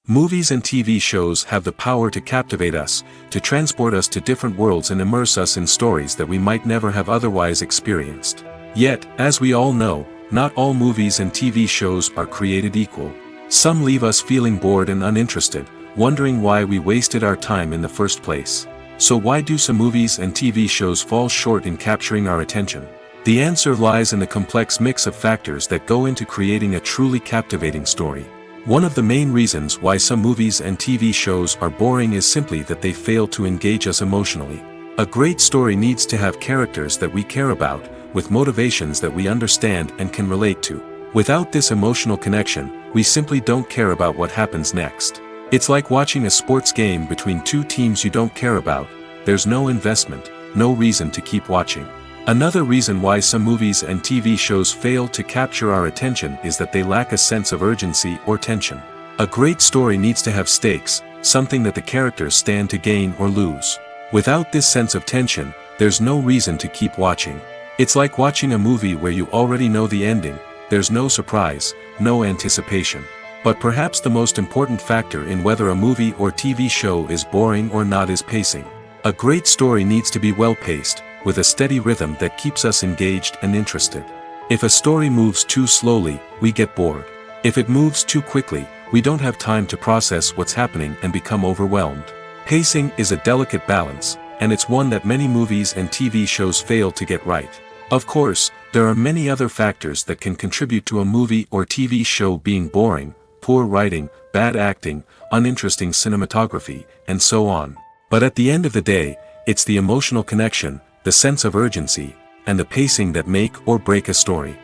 Movies and TV shows have the power to captivate us, to transport us to different worlds and immerse us in stories that we might never have otherwise experienced. Yet, as we all know, not all movies and TV shows are created equal. Some leave us feeling bored and uninterested, wondering why we wasted our time in the first place. So why do some movies and TV shows fall short in capturing our attention? The answer lies in the complex mix of factors that go into creating a truly captivating story. One of the main reasons why some movies and TV shows are boring is simply that they fail to engage us emotionally. A great story needs to have characters that we care about, with motivations that we understand and can relate to. Without this emotional connection, we simply don't care about what happens next. It's like watching a sports game between two teams you don't care about. There's no investment, no reason to keep watching. Another reason why some movies and TV shows fail to capture our attention is that they lack a sense of urgency or tension. A great story needs to have stakes, something that the characters stand to gain or lose. Without this sense of tension, there's no reason to keep watching. It's like watching a movie where you already know the ending. There's no surprise, no anticipation. But perhaps the most important factor in whether a movie or TV show is boring or not is pacing. A great story needs to be well-paced, with a steady rhythm that keeps us engaged and interested. If a story moves too slowly, we get bored. If it moves too quickly, we don't have time to process what's happening and become overwhelmed. Pacing is a delicate balance, and it's one that many movies and TV shows fail to get right. Of course, there are many other factors that can contribute to a movie or TV show being boring: poor writing, bad acting, uninteresting cinematography, and so on. But at the end of the day, it's the emotional connection, the sense of urgency, and the pacing that make or break a story.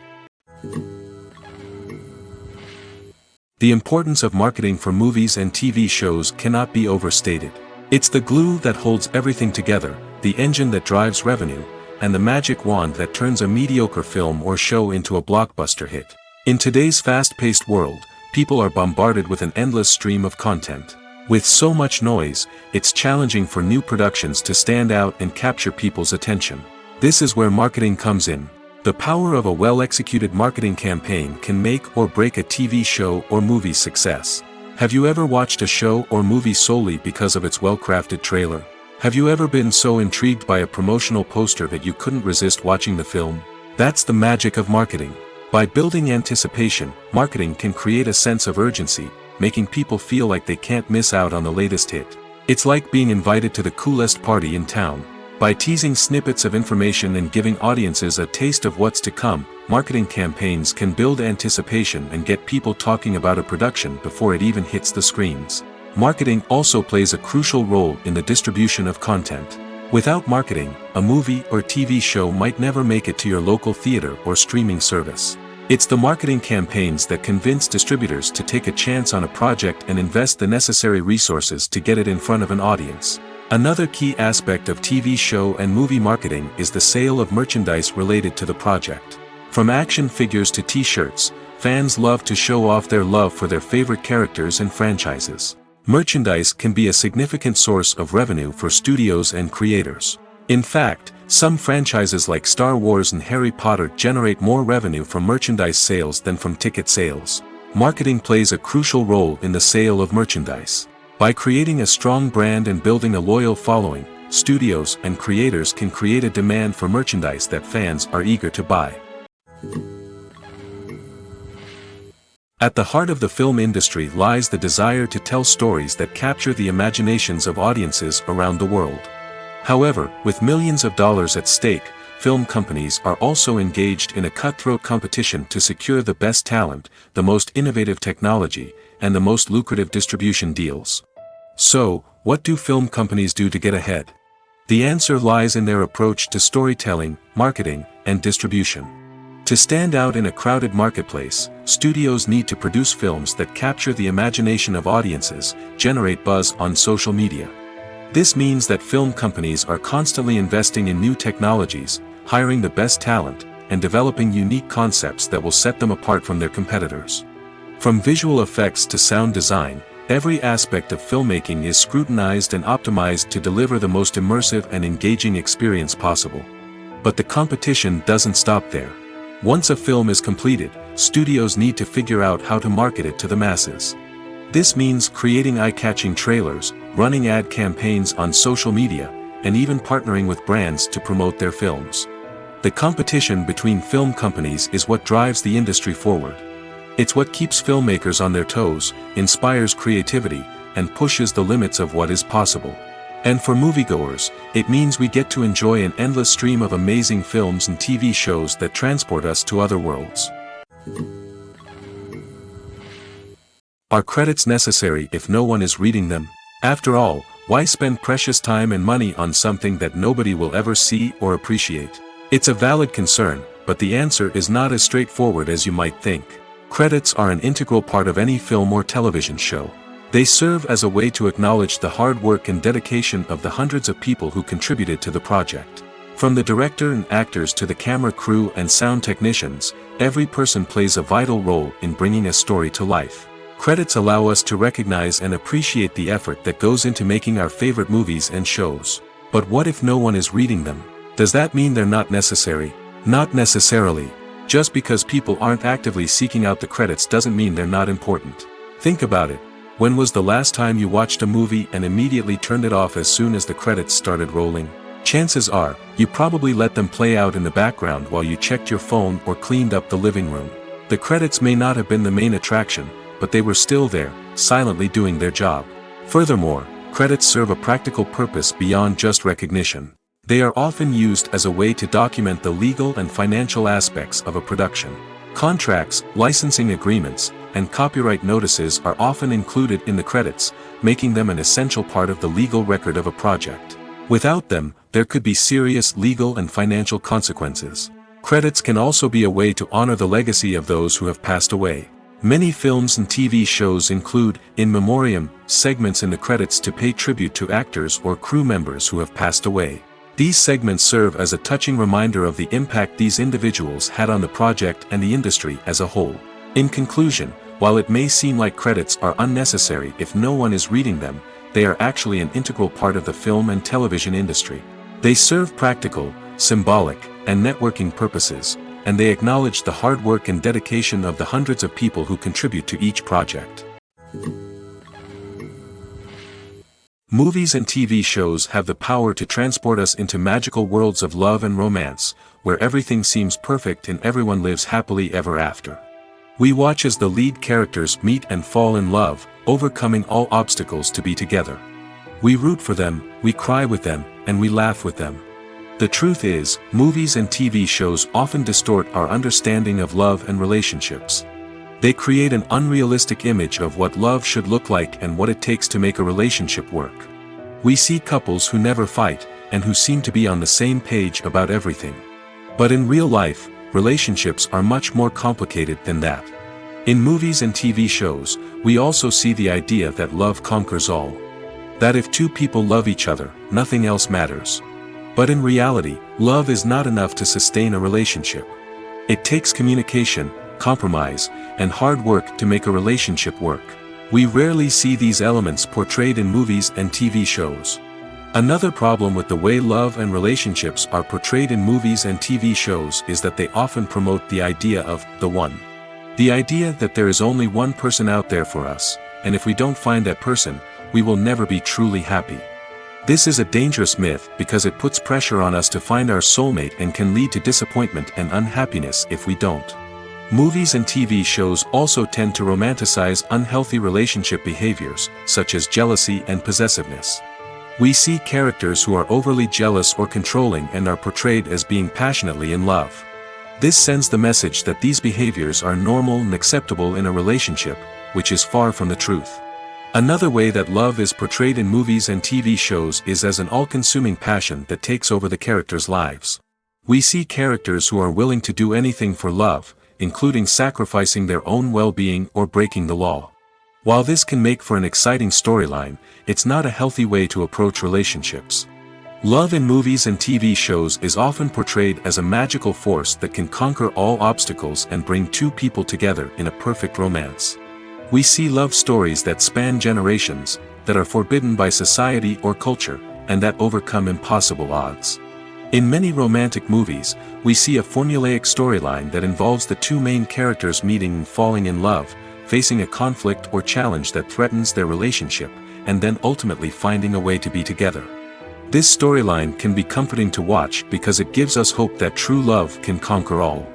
The importance of marketing for movies and TV shows cannot be overstated. It's the glue that holds everything together, the engine that drives revenue, and the magic wand that turns a mediocre film or show into a blockbuster hit. In today's fast-paced world, people are bombarded with an endless stream of content. With so much noise, it's challenging for new productions to stand out and capture people's attention. This is where marketing comes in. The power of a well-executed marketing campaign can make or break a TV show or movie's success. Have you ever watched a show or movie solely because of its well-crafted trailer? Have you ever been so intrigued by a promotional poster that you couldn't resist watching the film? That's the magic of marketing. By building anticipation, marketing can create a sense of urgency, making people feel like they can't miss out on the latest hit. It's like being invited to the coolest party in town. By teasing snippets of information and giving audiences a taste of what's to come, marketing campaigns can build anticipation and get people talking about a production before it even hits the screens. Marketing also plays a crucial role in the distribution of content. Without marketing, a movie or TV show might never make it to your local theater or streaming service. It's the marketing campaigns that convince distributors to take a chance on a project and invest the necessary resources to get it in front of an audience. Another key aspect of TV show and movie marketing is the sale of merchandise related to the project. From action figures to t-shirts, fans love to show off their love for their favorite characters and franchises. Merchandise can be a significant source of revenue for studios and creators. In fact, some franchises like Star Wars and Harry Potter generate more revenue from merchandise sales than from ticket sales. Marketing plays a crucial role in the sale of merchandise. By creating a strong brand and building a loyal following, studios and creators can create a demand for merchandise that fans are eager to buy. At the heart of the film industry lies the desire to tell stories that capture the imaginations of audiences around the world. However, with millions of dollars at stake, film companies are also engaged in a cutthroat competition to secure the best talent, the most innovative technology, and the most lucrative distribution deals. So, what do film companies do to get ahead? The answer lies in their approach to storytelling, marketing, and distribution. To stand out in a crowded marketplace, studios need to produce films that capture the imagination of audiences, generate buzz on social media. This means that film companies are constantly investing in new technologies, hiring the best talent, and developing unique concepts that will set them apart from their competitors. From visual effects to sound design, every aspect of filmmaking is scrutinized and optimized to deliver the most immersive and engaging experience possible. But the competition doesn't stop there. Once a film is completed, studios need to figure out how to market it to the masses. This means creating eye-catching trailers, running ad campaigns on social media, and even partnering with brands to promote their films. The competition between film companies is what drives the industry forward. It's what keeps filmmakers on their toes, inspires creativity, and pushes the limits of what is possible. And for moviegoers, it means we get to enjoy an endless stream of amazing films and TV shows that transport us to other worlds. Are credits necessary if no one is reading them? After all, why spend precious time and money on something that nobody will ever see or appreciate? It's a valid concern, but the answer is not as straightforward as you might think. Credits are an integral part of any film or television show. They serve as a way to acknowledge the hard work and dedication of the hundreds of people who contributed to the project. From the director and actors to the camera crew and sound technicians, every person plays a vital role in bringing a story to life. Credits allow us to recognize and appreciate the effort that goes into making our favorite movies and shows. But what if no one is reading them? Does that mean they're not necessary? Not necessarily. Just because people aren't actively seeking out the credits doesn't mean they're not important. Think about it. When was the last time you watched a movie and immediately turned it off as soon as the credits started rolling? Chances are, you probably let them play out in the background while you checked your phone or cleaned up the living room. The credits may not have been the main attraction, but they were still there, silently doing their job. Furthermore, credits serve a practical purpose beyond just recognition. They are often used as a way to document the legal and financial aspects of a production. Contracts, licensing agreements, and copyright notices are often included in the credits, making them an essential part of the legal record of a project. Without them, there could be serious legal and financial consequences. Credits can also be a way to honor the legacy of those who have passed away. Many films and TV shows include, in memoriam, segments in the credits to pay tribute to actors or crew members who have passed away. These segments serve as a touching reminder of the impact these individuals had on the project and the industry as a whole. In conclusion, while it may seem like credits are unnecessary if no one is reading them, they are actually an integral part of the film and television industry. They serve practical, symbolic, and networking purposes, and they acknowledge the hard work and dedication of the hundreds of people who contribute to each project. Movies and TV shows have the power to transport us into magical worlds of love and romance, where everything seems perfect and everyone lives happily ever after. We watch as the lead characters meet and fall in love, overcoming all obstacles to be together. We root for them, we cry with them, and we laugh with them. The truth is, movies and TV shows often distort our understanding of love and relationships. They create an unrealistic image of what love should look like and what it takes to make a relationship work. We see couples who never fight, and who seem to be on the same page about everything. But in real life, relationships are much more complicated than that. In movies and TV shows, we also see the idea that love conquers all. That if two people love each other, nothing else matters. But in reality, love is not enough to sustain a relationship. It takes communication, compromise, and hard work to make a relationship work. We rarely see these elements portrayed in movies and TV shows. Another problem with the way love and relationships are portrayed in movies and TV shows is that they often promote the idea of the one. The idea that there is only one person out there for us, and if we don't find that person, we will never be truly happy. This is a dangerous myth because it puts pressure on us to find our soulmate and can lead to disappointment and unhappiness if we don't. Movies and TV shows also tend to romanticize unhealthy relationship behaviors, such as jealousy and possessiveness. We see characters who are overly jealous or controlling and are portrayed as being passionately in love. This sends the message that these behaviors are normal and acceptable in a relationship, which is far from the truth. Another way that love is portrayed in movies and TV shows is as an all-consuming passion that takes over the characters' lives. We see characters who are willing to do anything for love, including sacrificing their own well-being or breaking the law. While this can make for an exciting storyline, it's not a healthy way to approach relationships. Love in movies and TV shows is often portrayed as a magical force that can conquer all obstacles and bring two people together in a perfect romance. We see love stories that span generations, that are forbidden by society or culture, and that overcome impossible odds. In many romantic movies, we see a formulaic storyline that involves the two main characters meeting and falling in love, facing a conflict or challenge that threatens their relationship, and then ultimately finding a way to be together. This storyline can be comforting to watch because it gives us hope that true love can conquer all.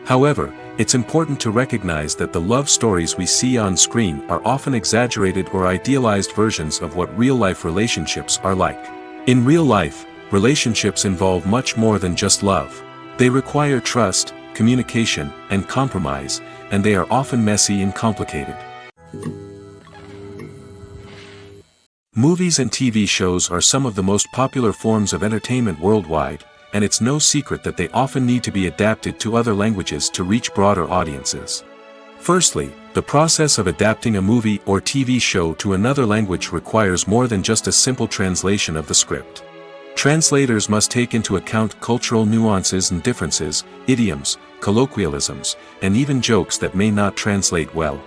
However, it's important to recognize that the love stories we see on screen are often exaggerated or idealized versions of what real-life relationships are like. In real life, relationships involve much more than just love. They require trust, communication, and compromise, and they are often messy and complicated. Movies and TV shows are some of the most popular forms of entertainment worldwide, and it's no secret that they often need to be adapted to other languages to reach broader audiences. Firstly, the process of adapting a movie or TV show to another language requires more than just a simple translation of the script. Translators must take into account cultural nuances and differences, idioms, colloquialisms, and even jokes that may not translate well.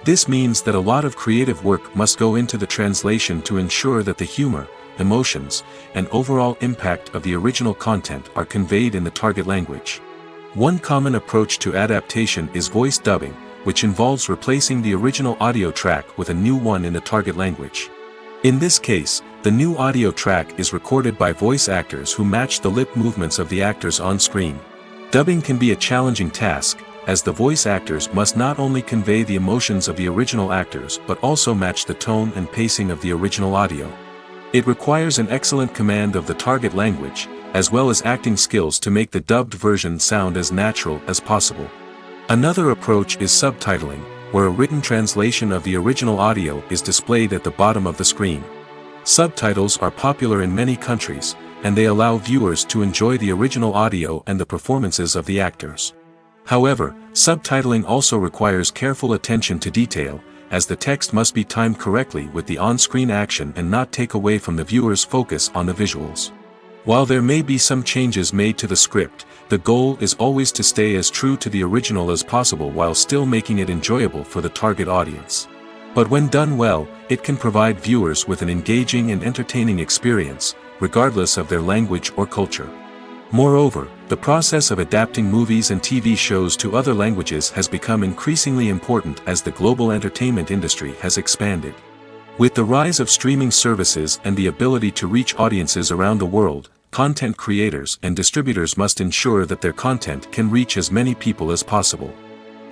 This means that a lot of creative work must go into the translation to ensure that the humor, emotions, and overall impact of the original content are conveyed in the target language. One common approach to adaptation is voice dubbing, which involves replacing the original audio track with a new one in the target language. In this case, the new audio track is recorded by voice actors who match the lip movements of the actors on screen. Dubbing can be a challenging task, as the voice actors must not only convey the emotions of the original actors but also match the tone and pacing of the original audio. It requires an excellent command of the target language, as well as acting skills to make the dubbed version sound as natural as possible. Another approach is subtitling, where a written translation of the original audio is displayed at the bottom of the screen. Subtitles are popular in many countries, and they allow viewers to enjoy the original audio and the performances of the actors. However, subtitling also requires careful attention to detail, as the text must be timed correctly with the on-screen action and not take away from the viewer's focus on the visuals. While there may be some changes made to the script, the goal is always to stay as true to the original as possible while still making it enjoyable for the target audience. But when done well, it can provide viewers with an engaging and entertaining experience, regardless of their language or culture. Moreover, the process of adapting movies and TV shows to other languages has become increasingly important as the global entertainment industry has expanded. With the rise of streaming services and the ability to reach audiences around the world, content creators and distributors must ensure that their content can reach as many people as possible.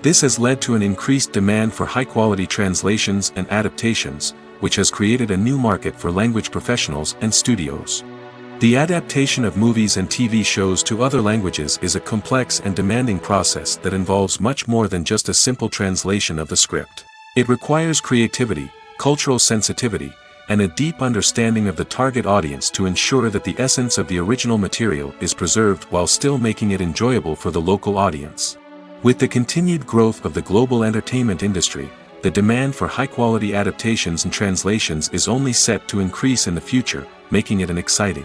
This has led to an increased demand for high-quality translations and adaptations, which has created a new market for language professionals and studios. The adaptation of movies and TV shows to other languages is a complex and demanding process that involves much more than just a simple translation of the script. It requires creativity, cultural sensitivity, and a deep understanding of the target audience to ensure that the essence of the original material is preserved while still making it enjoyable for the local audience. With the continued growth of the global entertainment industry, the demand for high-quality adaptations and translations is only set to increase in the future, making it an exciting.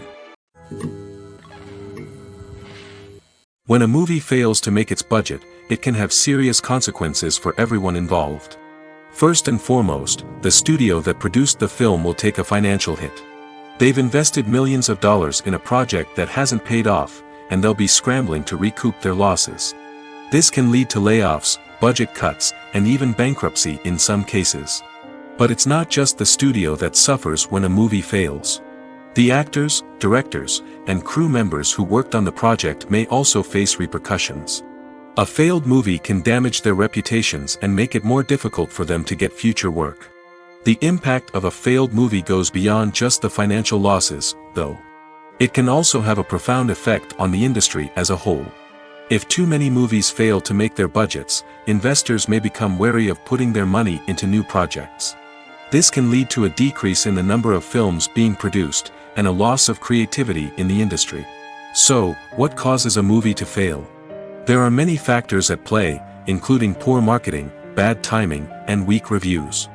When a movie fails to make its budget, it can have serious consequences for everyone involved. First and foremost, the studio that produced the film will take a financial hit. They've invested millions of dollars in a project that hasn't paid off, and they'll be scrambling to recoup their losses. This can lead to layoffs, budget cuts, and even bankruptcy in some cases. But it's not just the studio that suffers when a movie fails. The actors, directors, and crew members who worked on the project may also face repercussions. A failed movie can damage their reputations and make it more difficult for them to get future work. The impact of a failed movie goes beyond just the financial losses, though. It can also have a profound effect on the industry as a whole. If too many movies fail to make their budgets, investors may become wary of putting their money into new projects. This can lead to a decrease in the number of films being produced, and a loss of creativity in the industry. So, what causes a movie to fail? There are many factors at play, including poor marketing, bad timing, and weak reviews.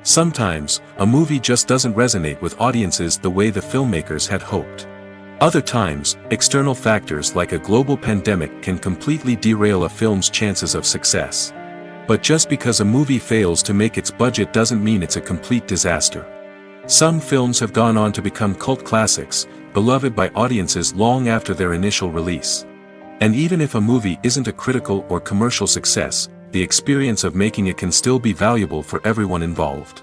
Sometimes, a movie just doesn't resonate with audiences the way the filmmakers had hoped. Other times, external factors like a global pandemic can completely derail a film's chances of success. But just because a movie fails to make its budget doesn't mean it's a complete disaster. Some films have gone on to become cult classics, beloved by audiences long after their initial release. And even if a movie isn't a critical or commercial success, the experience of making it can still be valuable for everyone involved.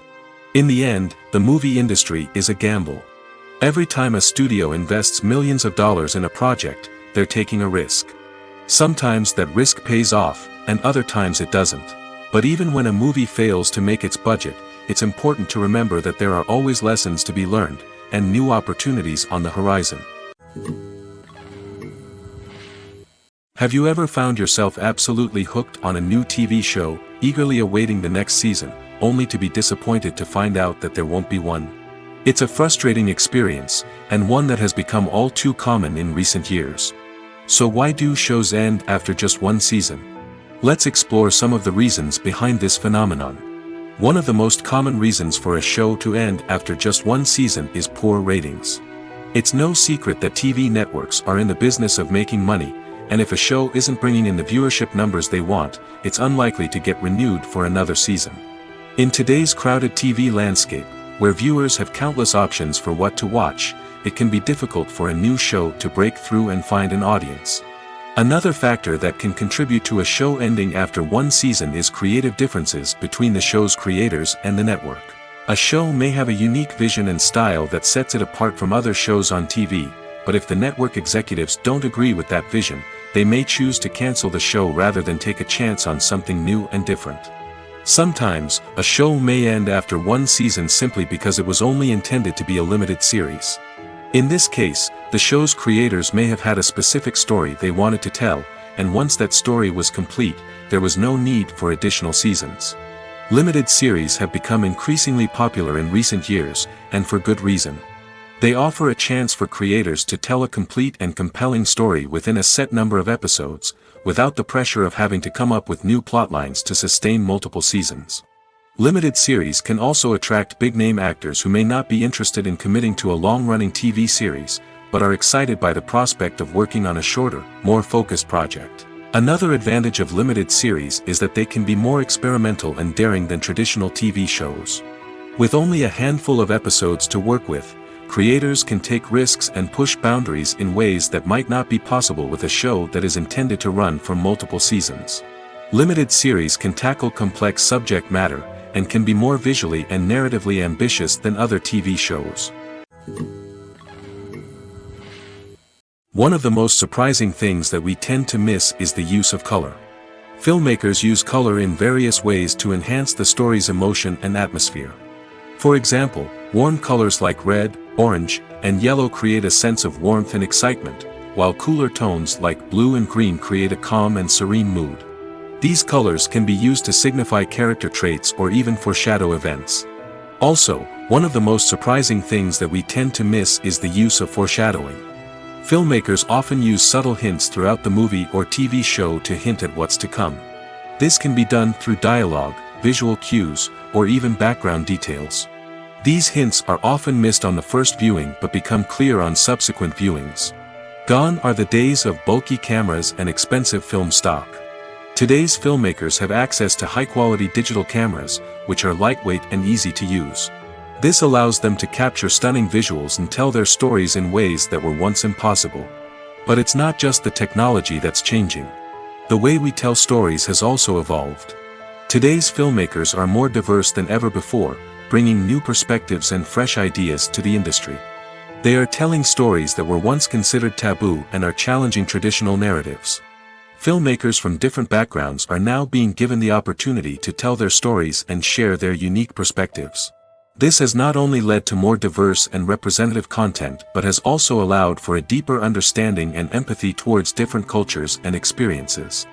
In the end, the movie industry is a gamble. Every time a studio invests millions of dollars in a project, they're taking a risk. Sometimes that risk pays off, and other times it doesn't. But even when a movie fails to make its budget, it's important to remember that there are always lessons to be learned, and new opportunities on the horizon. Have you ever found yourself absolutely hooked on a new TV show, eagerly awaiting the next season, only to be disappointed to find out that there won't be one? It's a frustrating experience, and one that has become all too common in recent years. So why do shows end after just one season? Let's explore some of the reasons behind this phenomenon. One of the most common reasons for a show to end after just one season is poor ratings. It's no secret that TV networks are in the business of making money, and if a show isn't bringing in the viewership numbers they want, it's unlikely to get renewed for another season. In today's crowded TV landscape, where viewers have countless options for what to watch, it can be difficult for a new show to break through and find an audience. Another factor that can contribute to a show ending after one season is creative differences between the show's creators and the network. A show may have a unique vision and style that sets it apart from other shows on TV, but if the network executives don't agree with that vision, they may choose to cancel the show rather than take a chance on something new and different. Sometimes, a show may end after one season simply because it was only intended to be a limited series. In this case, the show's creators may have had a specific story they wanted to tell, and once that story was complete, there was no need for additional seasons. Limited series have become increasingly popular in recent years, and for good reason. They offer a chance for creators to tell a complete and compelling story within a set number of episodes, without the pressure of having to come up with new plotlines to sustain multiple seasons. Limited series can also attract big-name actors who may not be interested in committing to a long-running TV series, but are excited by the prospect of working on a shorter, more focused project. Another advantage of limited series is that they can be more experimental and daring than traditional TV shows. With only a handful of episodes to work with, creators can take risks and push boundaries in ways that might not be possible with a show that is intended to run for multiple seasons. Limited series can tackle complex subject matter, and can be more visually and narratively ambitious than other TV shows. One of the most surprising things that we tend to miss is the use of color. Filmmakers use color in various ways to enhance the story's emotion and atmosphere. For example, warm colors like red, orange, and yellow create a sense of warmth and excitement, while cooler tones like blue and green create a calm and serene mood. These colors can be used to signify character traits or even foreshadow events. Also, one of the most surprising things that we tend to miss is the use of foreshadowing. Filmmakers often use subtle hints throughout the movie or TV show to hint at what's to come. This can be done through dialogue, visual cues, or even background details. These hints are often missed on the first viewing but become clear on subsequent viewings. Gone are the days of bulky cameras and expensive film stock. Today's filmmakers have access to high-quality digital cameras, which are lightweight and easy to use. This allows them to capture stunning visuals and tell their stories in ways that were once impossible. But it's not just the technology that's changing. The way we tell stories has also evolved. Today's filmmakers are more diverse than ever before, bringing new perspectives and fresh ideas to the industry. They are telling stories that were once considered taboo and are challenging traditional narratives. Filmmakers from different backgrounds are now being given the opportunity to tell their stories and share their unique perspectives. This has not only led to more diverse and representative content but has also allowed for a deeper understanding and empathy towards different cultures and experiences.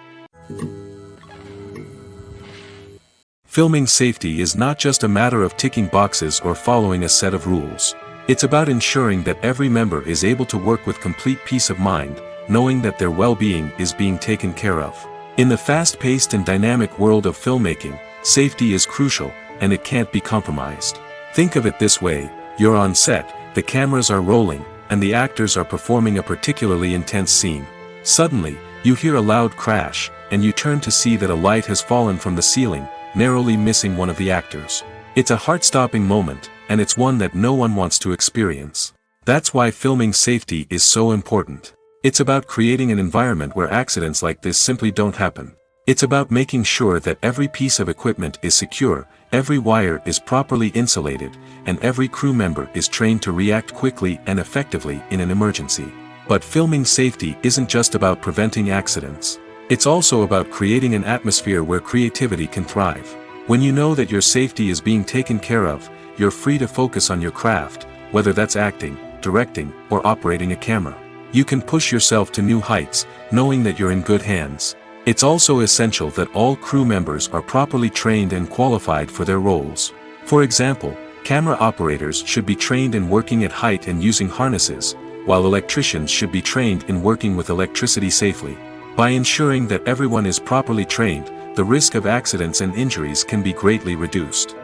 Filming safety is not just a matter of ticking boxes or following a set of rules. It's about ensuring that every member is able to work with complete peace of mind, knowing that their well-being is being taken care of. In the fast-paced and dynamic world of filmmaking, safety is crucial, and it can't be compromised. Think of it this way: you're on set, the cameras are rolling, and the actors are performing a particularly intense scene. Suddenly, you hear a loud crash, and you turn to see that a light has fallen from the ceiling, narrowly missing one of the actors. It's a heart-stopping moment, and it's one that no one wants to experience. That's why filming safety is so important. It's about creating an environment where accidents like this simply don't happen. It's about making sure that every piece of equipment is secure, every wire is properly insulated, and every crew member is trained to react quickly and effectively in an emergency. But filming safety isn't just about preventing accidents. It's also about creating an atmosphere where creativity can thrive. When you know that your safety is being taken care of, you're free to focus on your craft, whether that's acting, directing, or operating a camera. You can push yourself to new heights, knowing that you're in good hands. It's also essential that all crew members are properly trained and qualified for their roles. For example, camera operators should be trained in working at height and using harnesses, while electricians should be trained in working with electricity safely. By ensuring that everyone is properly trained, the risk of accidents and injuries can be greatly reduced.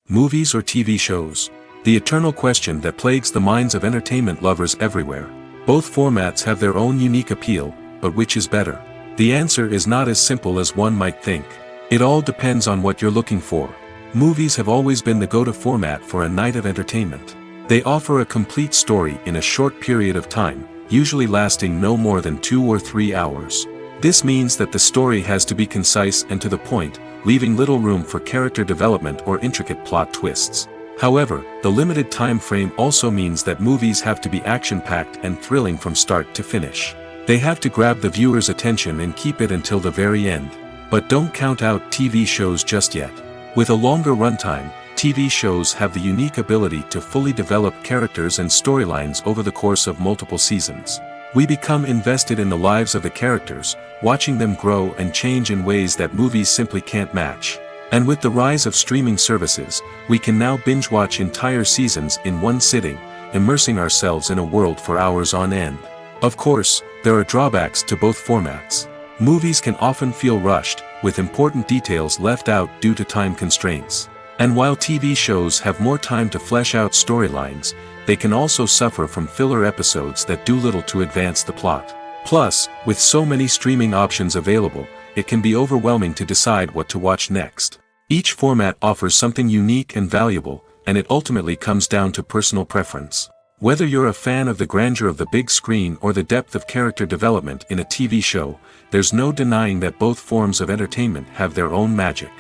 Movies or TV shows? The eternal question that plagues the minds of entertainment lovers everywhere. Both formats have their own unique appeal, but which is better? The answer is not as simple as one might think. It all depends on what you're looking for. Movies have always been the go-to format for a night of entertainment. They offer a complete story in a short period of time, usually lasting no more than 2 or 3 hours. This means that the story has to be concise and to the point, leaving little room for character development or intricate plot twists. However, the limited time frame also means that movies have to be action-packed and thrilling from start to finish. They have to grab the viewer's attention and keep it until the very end. But don't count out TV shows just yet. With a longer runtime, TV shows have the unique ability to fully develop characters and storylines over the course of multiple seasons. We become invested in the lives of the characters, watching them grow and change in ways that movies simply can't match. And with the rise of streaming services, we can now binge-watch entire seasons in one sitting, immersing ourselves in a world for hours on end. Of course, there are drawbacks to both formats. Movies can often feel rushed, with important details left out due to time constraints. And while TV shows have more time to flesh out storylines, they can also suffer from filler episodes that do little to advance the plot. Plus, with so many streaming options available, it can be overwhelming to decide what to watch next. Each format offers something unique and valuable, and it ultimately comes down to personal preference. Whether you're a fan of the grandeur of the big screen or the depth of character development in a TV show, there's no denying that both forms of entertainment have their own magic.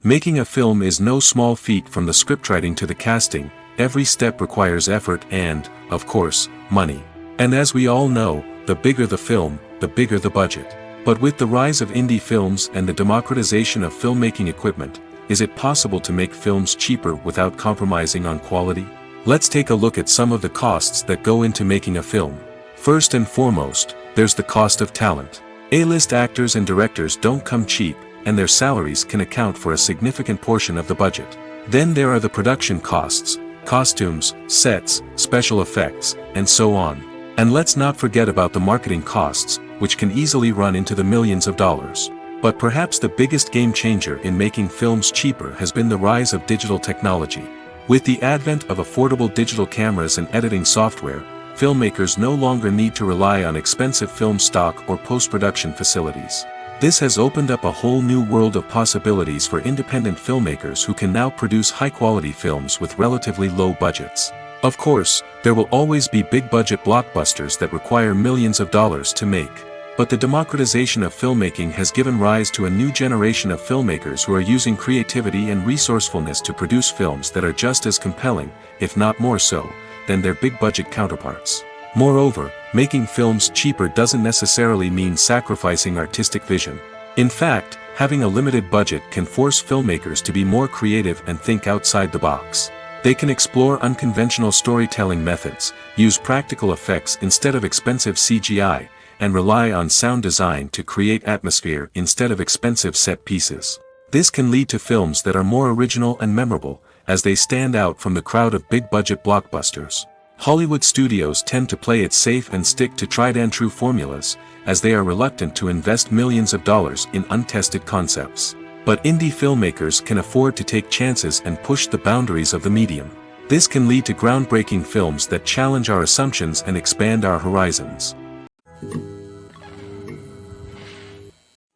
Making a film is no small feat. From the scriptwriting to the casting, every step requires effort and, of course, money. And as we all know, the bigger the film, the bigger the budget. But with the rise of indie films and the democratization of filmmaking equipment, is it possible to make films cheaper without compromising on quality? Let's take a look at some of the costs that go into making a film. First and foremost, there's the cost of talent. A-list actors and directors don't come cheap, and their salaries can account for a significant portion of the budget. Then there are the production costs, costumes, sets, special effects, and so on. And let's not forget about the marketing costs, which can easily run into the millions of dollars. But perhaps the biggest game changer in making films cheaper has been the rise of digital technology. With the advent of affordable digital cameras and editing software, filmmakers no longer need to rely on expensive film stock or post-production facilities. This has opened up a whole new world of possibilities for independent filmmakers who can now produce high-quality films with relatively low budgets. Of course, there will always be big-budget blockbusters that require millions of dollars to make. But the democratization of filmmaking has given rise to a new generation of filmmakers who are using creativity and resourcefulness to produce films that are just as compelling, if not more so, than their big-budget counterparts. Moreover, making films cheaper doesn't necessarily mean sacrificing artistic vision. In fact, having a limited budget can force filmmakers to be more creative and think outside the box. They can explore unconventional storytelling methods, use practical effects instead of expensive CGI, and rely on sound design to create atmosphere instead of expensive set pieces. This can lead to films that are more original and memorable, as they stand out from the crowd of big-budget blockbusters. Hollywood studios tend to play it safe and stick to tried-and-true formulas, as they are reluctant to invest millions of dollars in untested concepts. But indie filmmakers can afford to take chances and push the boundaries of the medium. This can lead to groundbreaking films that challenge our assumptions and expand our horizons.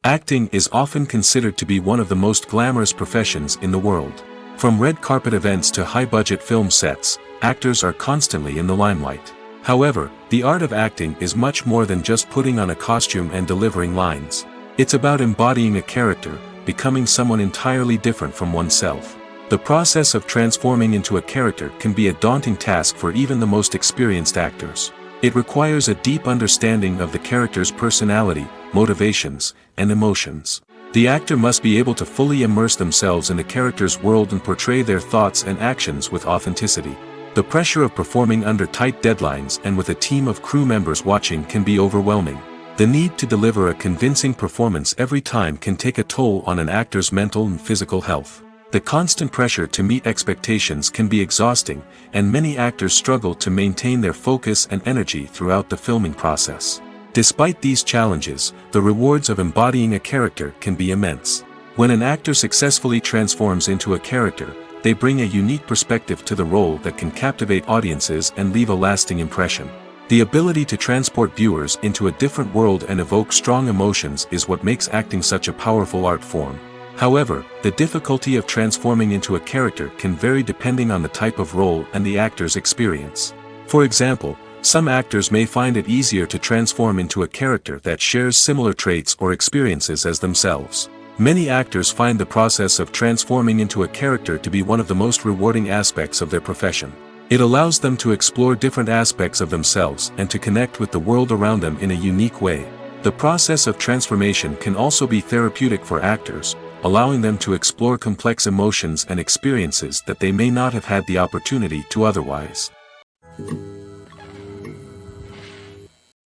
Acting is often considered to be one of the most glamorous professions in the world. From red carpet events to high-budget film sets, actors are constantly in the limelight. However, the art of acting is much more than just putting on a costume and delivering lines. It's about embodying a character, becoming someone entirely different from oneself. The process of transforming into a character can be a daunting task for even the most experienced actors. It requires a deep understanding of the character's personality, motivations, and emotions. The actor must be able to fully immerse themselves in the character's world and portray their thoughts and actions with authenticity. The pressure of performing under tight deadlines and with a team of crew members watching can be overwhelming. The need to deliver a convincing performance every time can take a toll on an actor's mental and physical health. The constant pressure to meet expectations can be exhausting, and many actors struggle to maintain their focus and energy throughout the filming process. Despite these challenges, the rewards of embodying a character can be immense. When an actor successfully transforms into a character, they bring a unique perspective to the role that can captivate audiences and leave a lasting impression. The ability to transport viewers into a different world and evoke strong emotions is what makes acting such a powerful art form. However, the difficulty of transforming into a character can vary depending on the type of role and the actor's experience. For example, some actors may find it easier to transform into a character that shares similar traits or experiences as themselves. Many actors find the process of transforming into a character to be one of the most rewarding aspects of their profession. It allows them to explore different aspects of themselves and to connect with the world around them in a unique way. The process of transformation can also be therapeutic for actors, allowing them to explore complex emotions and experiences that they may not have had the opportunity to otherwise.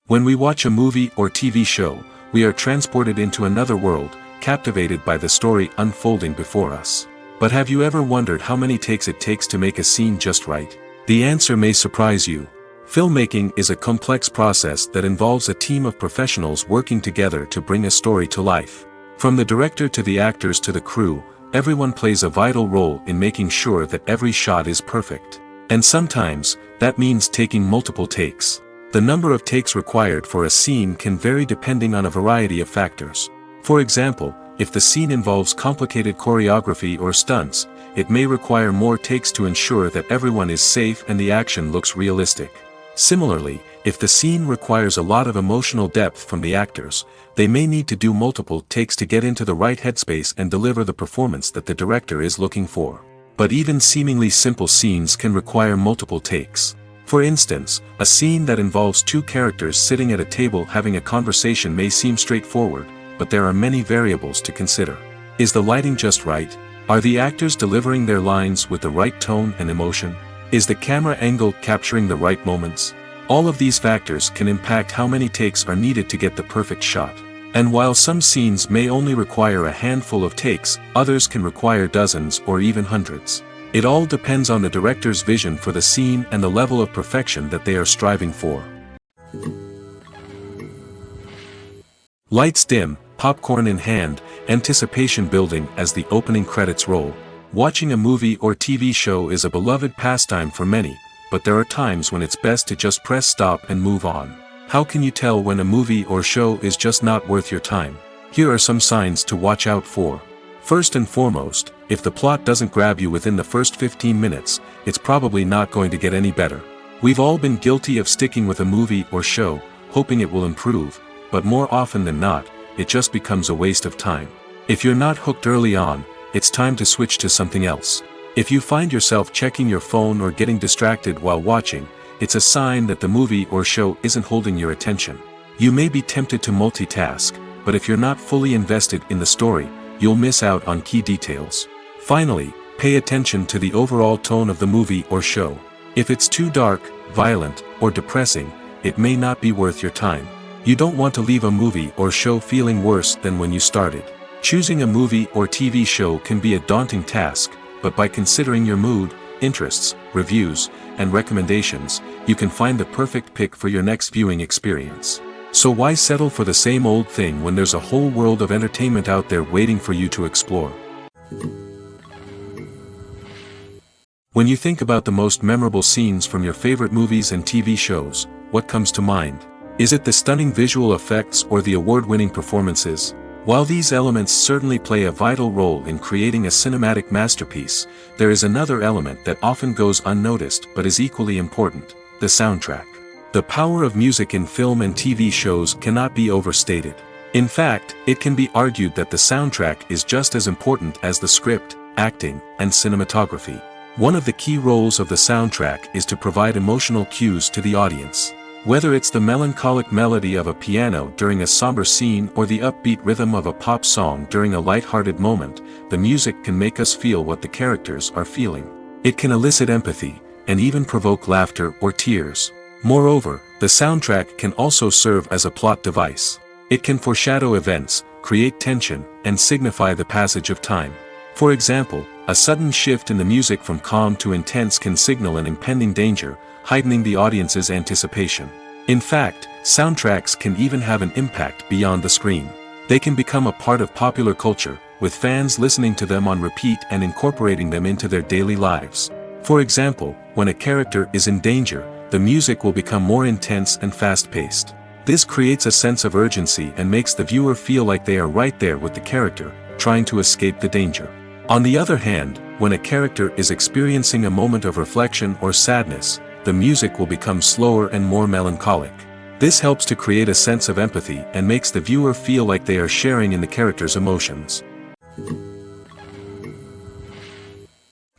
When we watch a movie or TV show, we are transported into another world, captivated by the story unfolding before us. But have you ever wondered how many takes it takes to make a scene just right? The answer may surprise you. Filmmaking is a complex process that involves a team of professionals working together to bring a story to life. From the director to the actors to the crew, everyone plays a vital role in making sure that every shot is perfect. And sometimes, that means taking multiple takes. The number of takes required for a scene can vary depending on a variety of factors. For example, if the scene involves complicated choreography or stunts, it may require more takes to ensure that everyone is safe and the action looks realistic. Similarly, if the scene requires a lot of emotional depth from the actors, they may need to do multiple takes to get into the right headspace and deliver the performance that the director is looking for. But even seemingly simple scenes can require multiple takes. For instance, a scene that involves two characters sitting at a table having a conversation may seem straightforward, but there are many variables to consider. Is the lighting just right? Are the actors delivering their lines with the right tone and emotion? Is the camera angle capturing the right moments? All of these factors can impact how many takes are needed to get the perfect shot. And while some scenes may only require a handful of takes, others can require dozens or even hundreds. It all depends on the director's vision for the scene and the level of perfection that they are striving for. Lights dim, popcorn in hand, anticipation building as the opening credits roll. Watching a movie or TV show is a beloved pastime for many, but there are times when it's best to just press stop and move on. How can you tell when a movie or show is just not worth your time? Here are some signs to watch out for. First and foremost, if the plot doesn't grab you within the first 15 minutes, it's probably not going to get any better. We've all been guilty of sticking with a movie or show, hoping it will improve, but more often than not, it just becomes a waste of time. If you're not hooked early on, it's time to switch to something else. If you find yourself checking your phone or getting distracted while watching, it's a sign that the movie or show isn't holding your attention. You may be tempted to multitask, but if you're not fully invested in the story, you'll miss out on key details. Finally, pay attention to the overall tone of the movie or show. If it's too dark, violent, or depressing, it may not be worth your time. You don't want to leave a movie or show feeling worse than when you started. Choosing a movie or TV show can be a daunting task, but by considering your mood, interests, reviews, and recommendations, you can find the perfect pick for your next viewing experience. So why settle for the same old thing when there's a whole world of entertainment out there waiting for you to explore? When you think about the most memorable scenes from your favorite movies and TV shows, what comes to mind? Is it the stunning visual effects or the award-winning performances? While these elements certainly play a vital role in creating a cinematic masterpiece, there is another element that often goes unnoticed but is equally important: the soundtrack. The power of music in film and TV shows cannot be overstated. In fact, it can be argued that the soundtrack is just as important as the script, acting, and cinematography. One of the key roles of the soundtrack is to provide emotional cues to the audience. Whether it's the melancholic melody of a piano during a somber scene or the upbeat rhythm of a pop song during a light-hearted moment, the music can make us feel what the characters are feeling. It can elicit empathy, and even provoke laughter or tears. Moreover, the soundtrack can also serve as a plot device. It can foreshadow events, create tension, and signify the passage of time. For example, a sudden shift in the music from calm to intense can signal an impending danger, heightening the audience's anticipation. In fact, soundtracks can even have an impact beyond the screen. They can become a part of popular culture, with fans listening to them on repeat and incorporating them into their daily lives. For example, when a character is in danger, the music will become more intense and fast-paced. This creates a sense of urgency and makes the viewer feel like they are right there with the character, trying to escape the danger. On the other hand, when a character is experiencing a moment of reflection or sadness, the music will become slower and more melancholic. This helps to create a sense of empathy and makes the viewer feel like they are sharing in the character's emotions.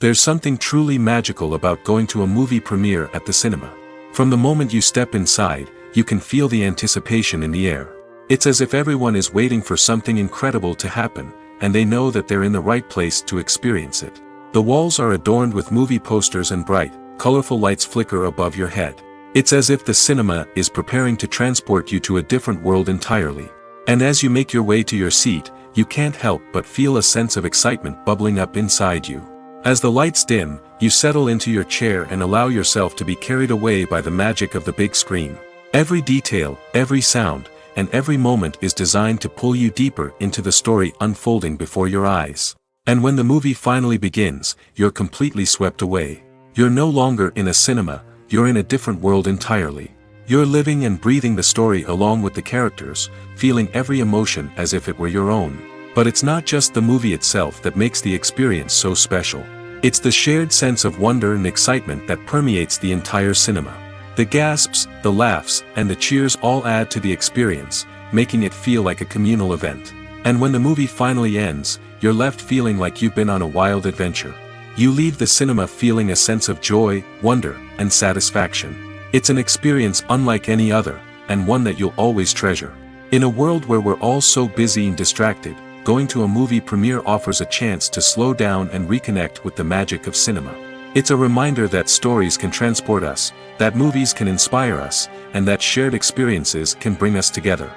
There's something truly magical about going to a movie premiere at the cinema. From the moment you step inside, you can feel the anticipation in the air. It's as if everyone is waiting for something incredible to happen, and they know that they're in the right place to experience it. The walls are adorned with movie posters and bright, colorful lights flicker above your head. It's as if the cinema is preparing to transport you to a different world entirely. And as you make your way to your seat, you can't help but feel a sense of excitement bubbling up inside you. As the lights dim, you settle into your chair and allow yourself to be carried away by the magic of the big screen. Every detail, every sound, and every moment is designed to pull you deeper into the story unfolding before your eyes. And when the movie finally begins, you're completely swept away. You're no longer in a cinema, you're in a different world entirely. You're living and breathing the story along with the characters, feeling every emotion as if it were your own. But it's not just the movie itself that makes the experience so special. It's the shared sense of wonder and excitement that permeates the entire cinema. The gasps, the laughs, and the cheers all add to the experience, making it feel like a communal event. And when the movie finally ends, you're left feeling like you've been on a wild adventure. You leave the cinema feeling a sense of joy, wonder, and satisfaction. It's an experience unlike any other, and one that you'll always treasure. In a world where we're all so busy and distracted, going to a movie premiere offers a chance to slow down and reconnect with the magic of cinema. It's a reminder that stories can transport us, that movies can inspire us, and that shared experiences can bring us together.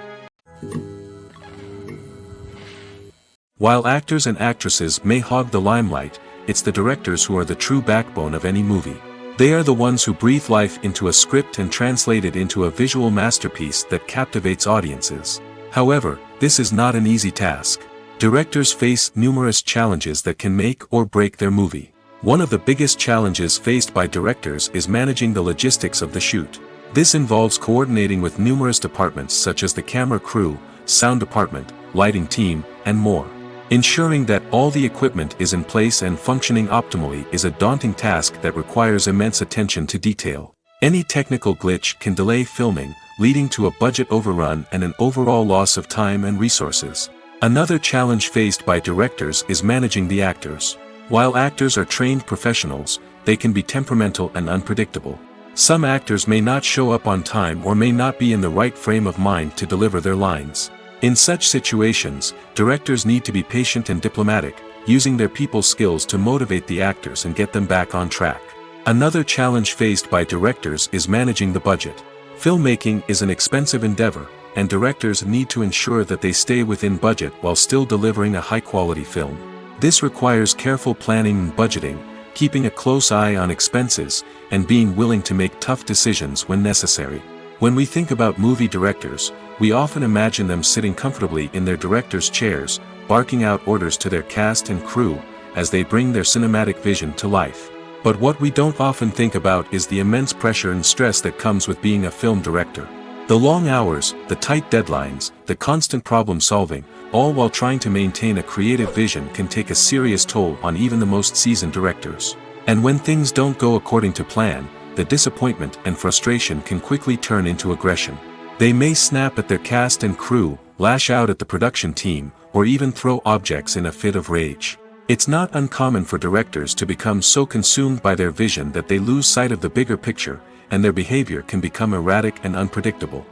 While actors and actresses may hog the limelight, it's the directors who are the true backbone of any movie. They are the ones who breathe life into a script and translate it into a visual masterpiece that captivates audiences. However, this is not an easy task. Directors face numerous challenges that can make or break their movie. One of the biggest challenges faced by directors is managing the logistics of the shoot. This involves coordinating with numerous departments such as the camera crew, sound department, lighting team, and more. Ensuring that all the equipment is in place and functioning optimally is a daunting task that requires immense attention to detail. Any technical glitch can delay filming, leading to a budget overrun and an overall loss of time and resources. Another challenge faced by directors is managing the actors. While actors are trained professionals, they can be temperamental and unpredictable. Some actors may not show up on time or may not be in the right frame of mind to deliver their lines. In such situations, directors need to be patient and diplomatic, using their people skills to motivate the actors and get them back on track. Another challenge faced by directors is managing the budget. Filmmaking is an expensive endeavor, and directors need to ensure that they stay within budget while still delivering a high-quality film. This requires careful planning and budgeting, keeping a close eye on expenses, and being willing to make tough decisions when necessary. When we think about movie directors, we often imagine them sitting comfortably in their director's chairs, barking out orders to their cast and crew, as they bring their cinematic vision to life. But what we don't often think about is the immense pressure and stress that comes with being a film director. The long hours, the tight deadlines, the constant problem solving, all while trying to maintain a creative vision can take a serious toll on even the most seasoned directors. And when things don't go according to plan, the disappointment and frustration can quickly turn into aggression. They may snap at their cast and crew, lash out at the production team, or even throw objects in a fit of rage. It's not uncommon for directors to become so consumed by their vision that they lose sight of the bigger picture, and their behavior can become erratic and unpredictable.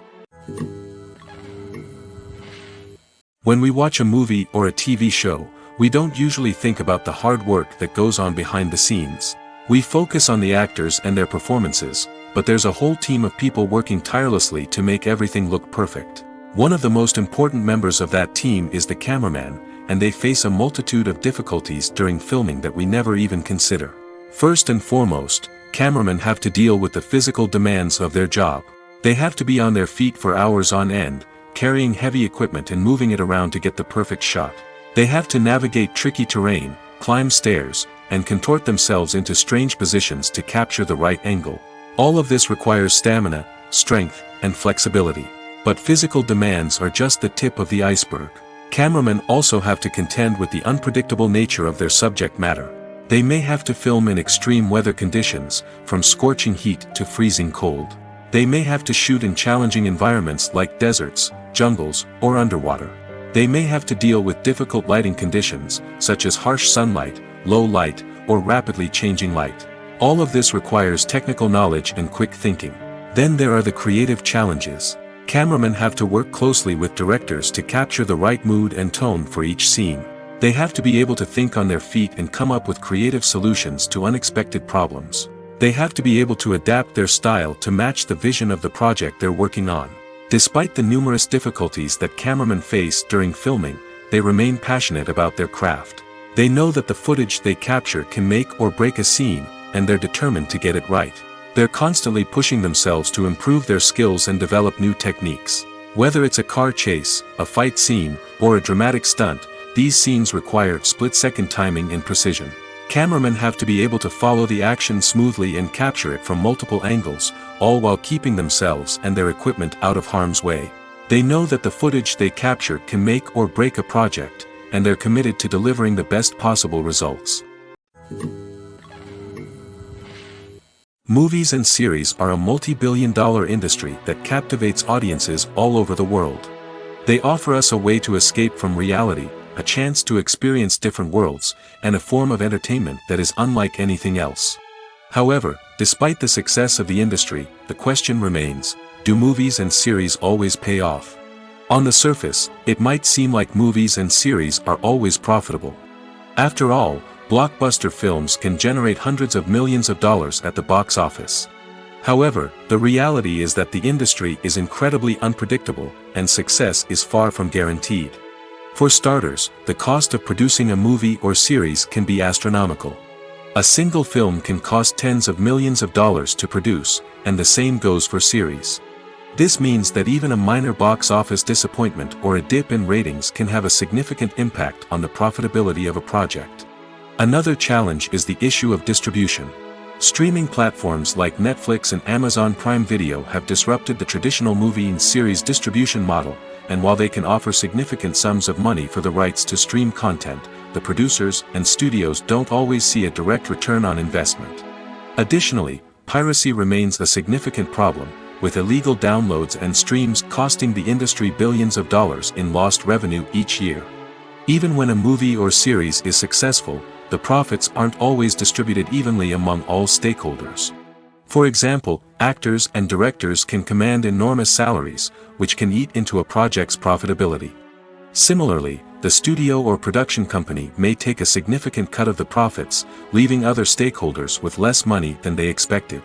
When we watch a movie or a TV show, we don't usually think about the hard work that goes on behind the scenes. We focus on the actors and their performances, but there's a whole team of people working tirelessly to make everything look perfect. One of the most important members of that team is the cameraman, and they face a multitude of difficulties during filming that we never even consider. First and foremost, cameramen have to deal with the physical demands of their job. They have to be on their feet for hours on end, carrying heavy equipment and moving it around to get the perfect shot. They have to navigate tricky terrain, climb stairs, and contort themselves into strange positions to capture the right angle. All of this requires stamina, strength, and flexibility. But physical demands are just the tip of the iceberg. Cameramen also have to contend with the unpredictable nature of their subject matter. They may have to film in extreme weather conditions, from scorching heat to freezing cold. They may have to shoot in challenging environments like deserts, jungles, or underwater. They may have to deal with difficult lighting conditions, such as harsh sunlight, low light, or rapidly changing light. All of this requires technical knowledge and quick thinking. Then there are the creative challenges. Cameramen have to work closely with directors to capture the right mood and tone for each scene. They have to be able to think on their feet and come up with creative solutions to unexpected problems. They have to be able to adapt their style to match the vision of the project they're working on. Despite the numerous difficulties that cameramen face during filming, they remain passionate about their craft. They know that the footage they capture can make or break a scene, and they're determined to get it right. They're constantly pushing themselves to improve their skills and develop new techniques. Whether it's a car chase, a fight scene, or a dramatic stunt, these scenes require split-second timing and precision. Cameramen have to be able to follow the action smoothly and capture it from multiple angles, all while keeping themselves and their equipment out of harm's way. They know that the footage they capture can make or break a project, and they're committed to delivering the best possible results. Movies and series are a multi-billion-dollar industry that captivates audiences all over the world. They offer us a way to escape from reality, a chance to experience different worlds, and a form of entertainment that is unlike anything else. However, despite the success of the industry, the question remains, do movies and series always pay off? On the surface, it might seem like movies and series are always profitable. After all, blockbuster films can generate hundreds of millions of dollars at the box office. However, the reality is that the industry is incredibly unpredictable, and success is far from guaranteed. For starters, the cost of producing a movie or series can be astronomical. A single film can cost tens of millions of dollars to produce, and the same goes for series. This means that even a minor box office disappointment or a dip in ratings can have a significant impact on the profitability of a project. Another challenge is the issue of distribution. Streaming platforms like Netflix and Amazon Prime Video have disrupted the traditional movie and series distribution model, and while they can offer significant sums of money for the rights to stream content, the producers and studios don't always see a direct return on investment. Additionally, piracy remains a significant problem, with illegal downloads and streams costing the industry billions of dollars in lost revenue each year. Even when a movie or series is successful, the profits aren't always distributed evenly among all stakeholders. For example, actors and directors can command enormous salaries, which can eat into a project's profitability. Similarly, the studio or production company may take a significant cut of the profits, leaving other stakeholders with less money than they expected.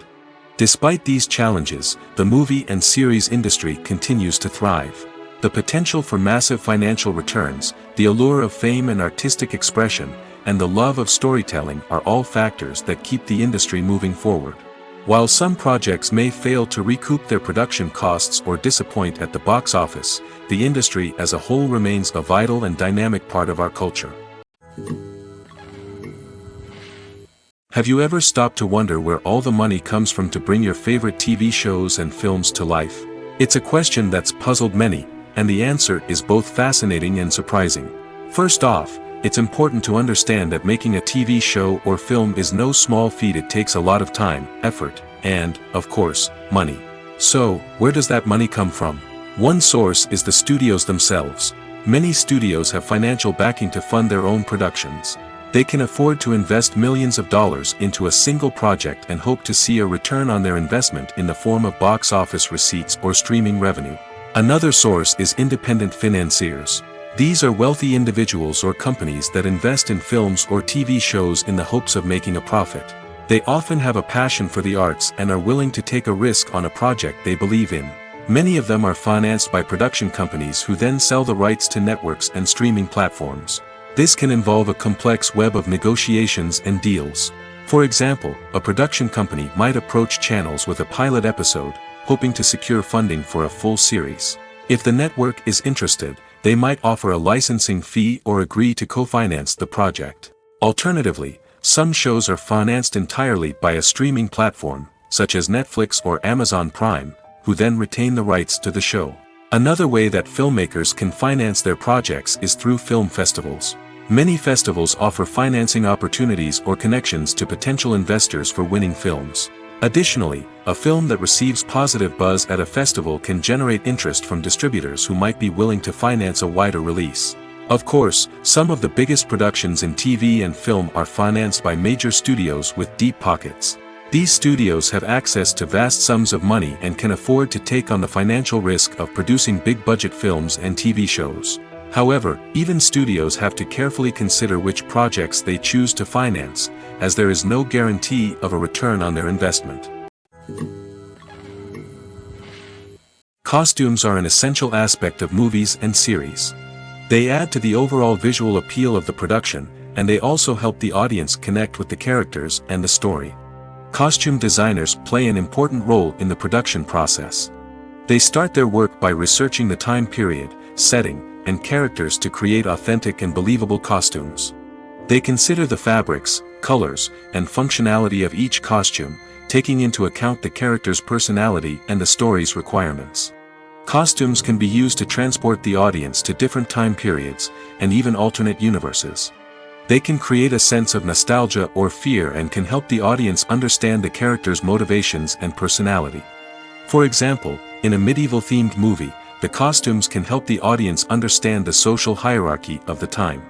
Despite these challenges, the movie and series industry continues to thrive. The potential for massive financial returns, the allure of fame and artistic expression, and the love of storytelling are all factors that keep the industry moving forward. While some projects may fail to recoup their production costs or disappoint at the box office, the industry as a whole remains a vital and dynamic part of our culture. Have you ever stopped to wonder where all the money comes from to bring your favorite TV shows and films to life? It's a question that's puzzled many, and the answer is both fascinating and surprising. First off, it's important to understand that making a TV show or film is no small feat. It takes a lot of time, effort, and, of course, money. So, where does that money come from? One source is the studios themselves. Many studios have financial backing to fund their own productions. They can afford to invest millions of dollars into a single project and hope to see a return on their investment in the form of box office receipts or streaming revenue. Another source is independent financiers. These are wealthy individuals or companies that invest in films or TV shows in the hopes of making a profit. They often have a passion for the arts and are willing to take a risk on a project they believe in. Many of them are financed by production companies who then sell the rights to networks and streaming platforms. This can involve a complex web of negotiations and deals. For example, a production company might approach channels with a pilot episode, hoping to secure funding for a full series. If the network is interested, they might offer a licensing fee or agree to co-finance the project. Alternatively, some shows are financed entirely by a streaming platform, such as Netflix or Amazon Prime, who then retain the rights to the show. Another way that filmmakers can finance their projects is through film festivals. Many festivals offer financing opportunities or connections to potential investors for winning films. Additionally, a film that receives positive buzz at a festival can generate interest from distributors who might be willing to finance a wider release. Of course, some of the biggest productions in TV and film are financed by major studios with deep pockets. These studios have access to vast sums of money and can afford to take on the financial risk of producing big-budget films and TV shows. However, even studios have to carefully consider which projects they choose to finance, as there is no guarantee of a return on their investment. Costumes are an essential aspect of movies and series. They add to the overall visual appeal of the production, and they also help the audience connect with the characters and the story. Costume designers play an important role in the production process. They start their work by researching the time period, setting, and characters to create authentic and believable costumes. They consider the fabrics, colors, and functionality of each costume, taking into account the character's personality and the story's requirements. Costumes can be used to transport the audience to different time periods, and even alternate universes. They can create a sense of nostalgia or fear and can help the audience understand the character's motivations and personality. For example, in a medieval-themed movie, the costumes can help the audience understand the social hierarchy of the time.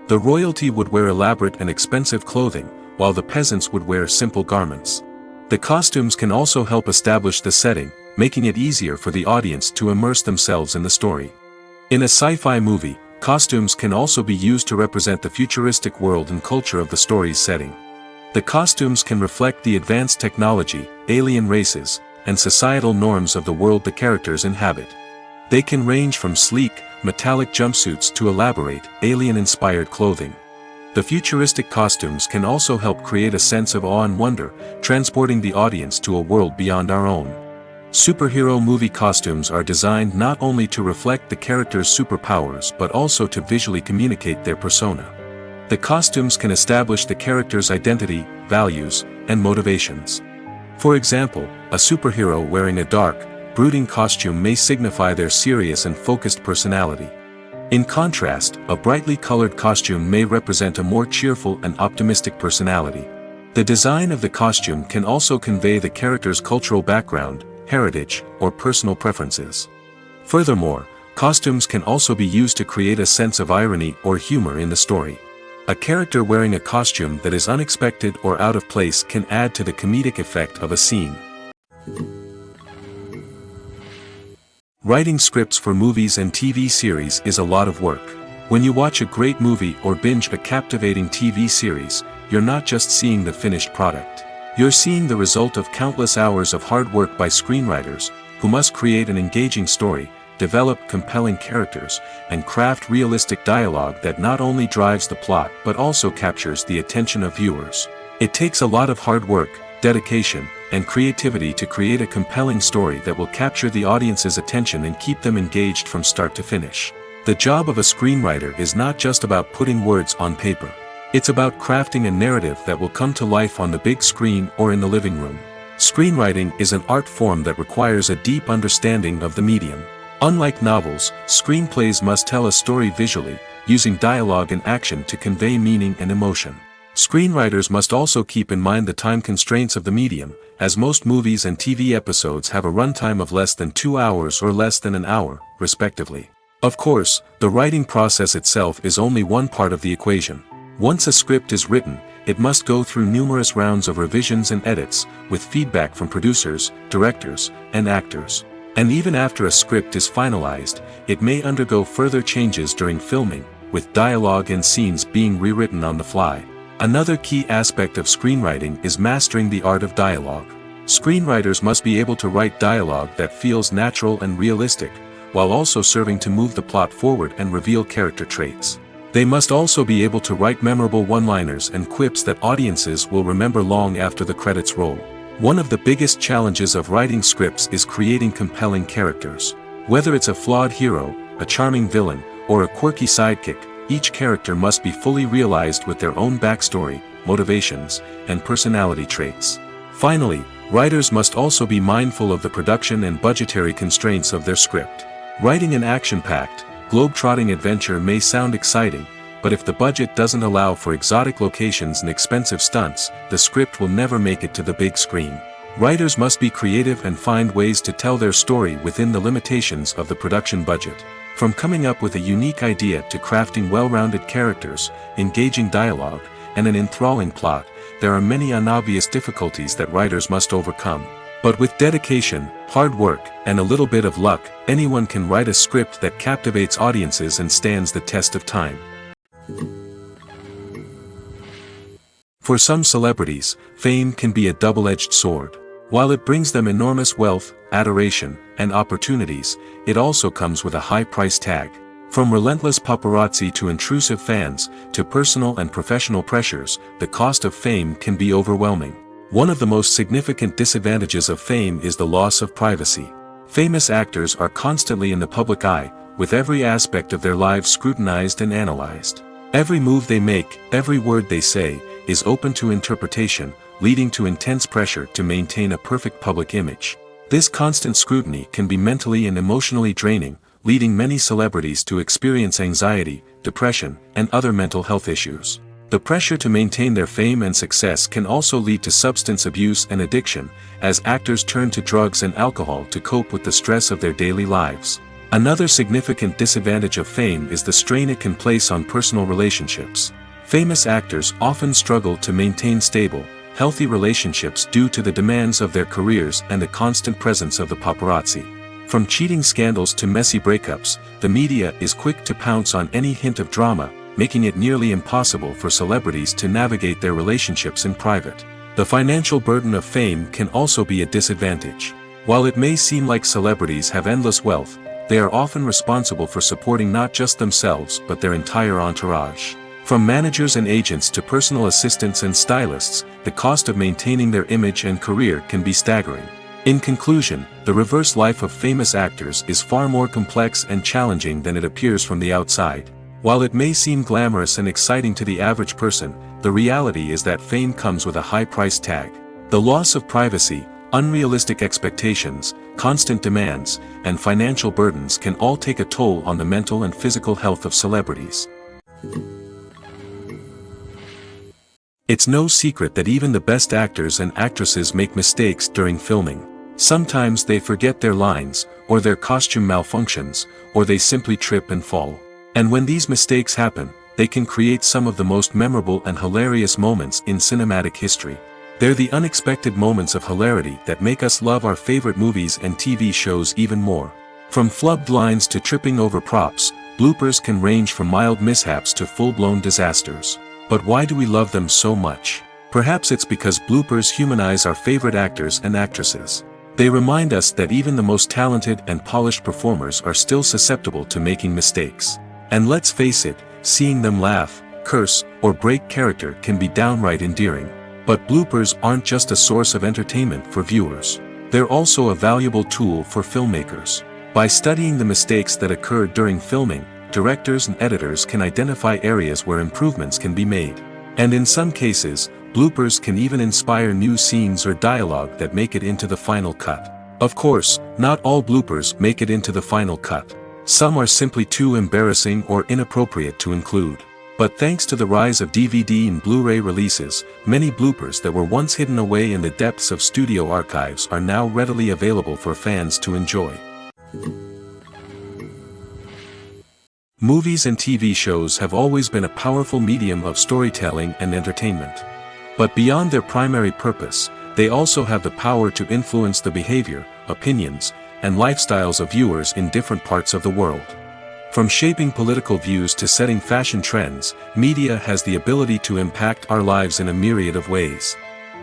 The royalty would wear elaborate and expensive clothing, while the peasants would wear simple garments. The costumes can also help establish the setting, making it easier for the audience to immerse themselves in the story. In a sci-fi movie, costumes can also be used to represent the futuristic world and culture of the story's setting. The costumes can reflect the advanced technology, alien races, and societal norms of the world the characters inhabit. They can range from sleek, metallic jumpsuits to elaborate, alien-inspired clothing. The futuristic costumes can also help create a sense of awe and wonder, transporting the audience to a world beyond our own. Superhero movie costumes are designed not only to reflect the character's superpowers but also to visually communicate their persona. The costumes can establish the character's identity, values, and motivations. For example, a superhero wearing a dark, brooding costume may signify their serious and focused personality. In contrast, a brightly colored costume may represent a more cheerful and optimistic personality. The design of the costume can also convey the character's cultural background, heritage, or personal preferences. Furthermore, costumes can also be used to create a sense of irony or humor in the story. A character wearing a costume that is unexpected or out of place can add to the comedic effect of a scene. Writing scripts for movies and TV series is a lot of work. When you watch a great movie or binge a captivating TV series, you're not just seeing the finished product. You're seeing the result of countless hours of hard work by screenwriters, who must create an engaging story, develop compelling characters, and craft realistic dialogue that not only drives the plot but also captures the attention of viewers. It takes a lot of hard work, dedication, and creativity to create a compelling story that will capture the audience's attention and keep them engaged from start to finish. The job of a screenwriter is not just about putting words on paper. It's about crafting a narrative that will come to life on the big screen or in the living room. Screenwriting is an art form that requires a deep understanding of the medium. Unlike novels, screenplays must tell a story visually, using dialogue and action to convey meaning and emotion. Screenwriters must also keep in mind the time constraints of the medium, as most movies and TV episodes have a runtime of less than 2 hours or less than an hour, respectively. Of course, the writing process itself is only one part of the equation. Once a script is written, it must go through numerous rounds of revisions and edits, with feedback from producers, directors, and actors. And even after a script is finalized, it may undergo further changes during filming, with dialogue and scenes being rewritten on the fly. Another key aspect of screenwriting is mastering the art of dialogue. Screenwriters must be able to write dialogue that feels natural and realistic, while also serving to move the plot forward and reveal character traits. They must also be able to write memorable one-liners and quips that audiences will remember long after the credits roll. One of the biggest challenges of writing scripts is creating compelling characters. Whether it's a flawed hero, a charming villain, or a quirky sidekick, each character must be fully realized with their own backstory, motivations, and personality traits. Finally, writers must also be mindful of the production and budgetary constraints of their script. Writing an action-packed, globe-trotting adventure may sound exciting, but if the budget doesn't allow for exotic locations and expensive stunts, the script will never make it to the big screen. Writers must be creative and find ways to tell their story within the limitations of the production budget. From coming up with a unique idea to crafting well-rounded characters, engaging dialogue, and an enthralling plot, there are many unobvious difficulties that writers must overcome. But with dedication, hard work, and a little bit of luck, anyone can write a script that captivates audiences and stands the test of time. For some celebrities, fame can be a double-edged sword. While it brings them enormous wealth, adoration, and opportunities, it also comes with a high price tag. From relentless paparazzi to intrusive fans, to personal and professional pressures, the cost of fame can be overwhelming. One of the most significant disadvantages of fame is the loss of privacy. Famous actors are constantly in the public eye, with every aspect of their lives scrutinized and analyzed. Every move they make, every word they say, is open to interpretation, leading to intense pressure to maintain a perfect public image. This constant scrutiny can be mentally and emotionally draining, leading many celebrities to experience anxiety, depression, and other mental health issues. The pressure to maintain their fame and success can also lead to substance abuse and addiction, as actors turn to drugs and alcohol to cope with the stress of their daily lives. Another significant disadvantage of fame is the strain it can place on personal relationships. Famous actors often struggle to maintain stable, healthy relationships due to the demands of their careers and the constant presence of the paparazzi. From cheating scandals to messy breakups, the media is quick to pounce on any hint of drama, making it nearly impossible for celebrities to navigate their relationships in private. The financial burden of fame can also be a disadvantage. While it may seem like celebrities have endless wealth, they are often responsible for supporting not just themselves but their entire entourage. From managers and agents to personal assistants and stylists, the cost of maintaining their image and career can be staggering. In conclusion, the reverse life of famous actors is far more complex and challenging than it appears from the outside. While it may seem glamorous and exciting to the average person, the reality is that fame comes with a high price tag. The loss of privacy, unrealistic expectations, constant demands, and financial burdens can all take a toll on the mental and physical health of celebrities. It's no secret that even the best actors and actresses make mistakes during filming. Sometimes they forget their lines, or their costume malfunctions, or they simply trip and fall. And when these mistakes happen, they can create some of the most memorable and hilarious moments in cinematic history. They're the unexpected moments of hilarity that make us love our favorite movies and TV shows even more. From flubbed lines to tripping over props, bloopers can range from mild mishaps to full-blown disasters. But why do we love them so much? Perhaps it's because bloopers humanize our favorite actors and actresses. They remind us that even the most talented and polished performers are still susceptible to making mistakes. And let's face it, seeing them laugh, curse, or break character can be downright endearing. But bloopers aren't just a source of entertainment for viewers. They're also a valuable tool for filmmakers. By studying the mistakes that occurred during filming, directors and editors can identify areas where improvements can be made. And in some cases, bloopers can even inspire new scenes or dialogue that make it into the final cut. Of course, not all bloopers make it into the final cut. Some are simply too embarrassing or inappropriate to include. But thanks to the rise of DVD and Blu-ray releases, many bloopers that were once hidden away in the depths of studio archives are now readily available for fans to enjoy. Movies and TV shows have always been a powerful medium of storytelling and entertainment. But beyond their primary purpose, they also have the power to influence the behavior, opinions, and lifestyles of viewers in different parts of the world. From shaping political views to setting fashion trends, media has the ability to impact our lives in a myriad of ways.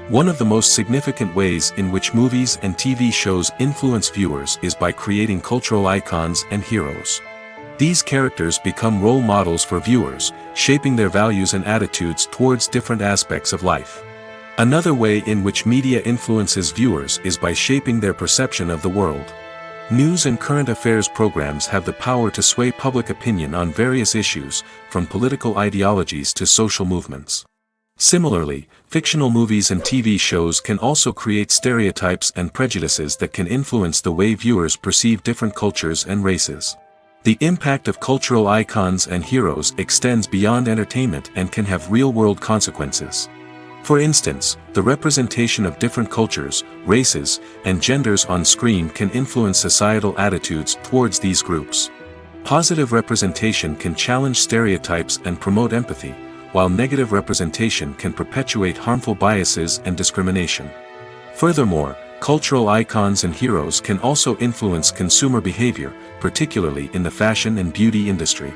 One of the most significant ways in which movies and TV shows influence viewers is by creating cultural icons and heroes. These characters become role models for viewers, shaping their values and attitudes towards different aspects of life. Another way in which media influences viewers is by shaping their perception of the world. News and current affairs programs have the power to sway public opinion on various issues, from political ideologies to social movements. Similarly, fictional movies and TV shows can also create stereotypes and prejudices that can influence the way viewers perceive different cultures and races. The impact of cultural icons and heroes extends beyond entertainment and can have real-world consequences. For instance, the representation of different cultures, races, and genders on screen can influence societal attitudes towards these groups. Positive representation can challenge stereotypes and promote empathy, while negative representation can perpetuate harmful biases and discrimination. Furthermore, cultural icons and heroes can also influence consumer behavior, particularly in the fashion and beauty industry.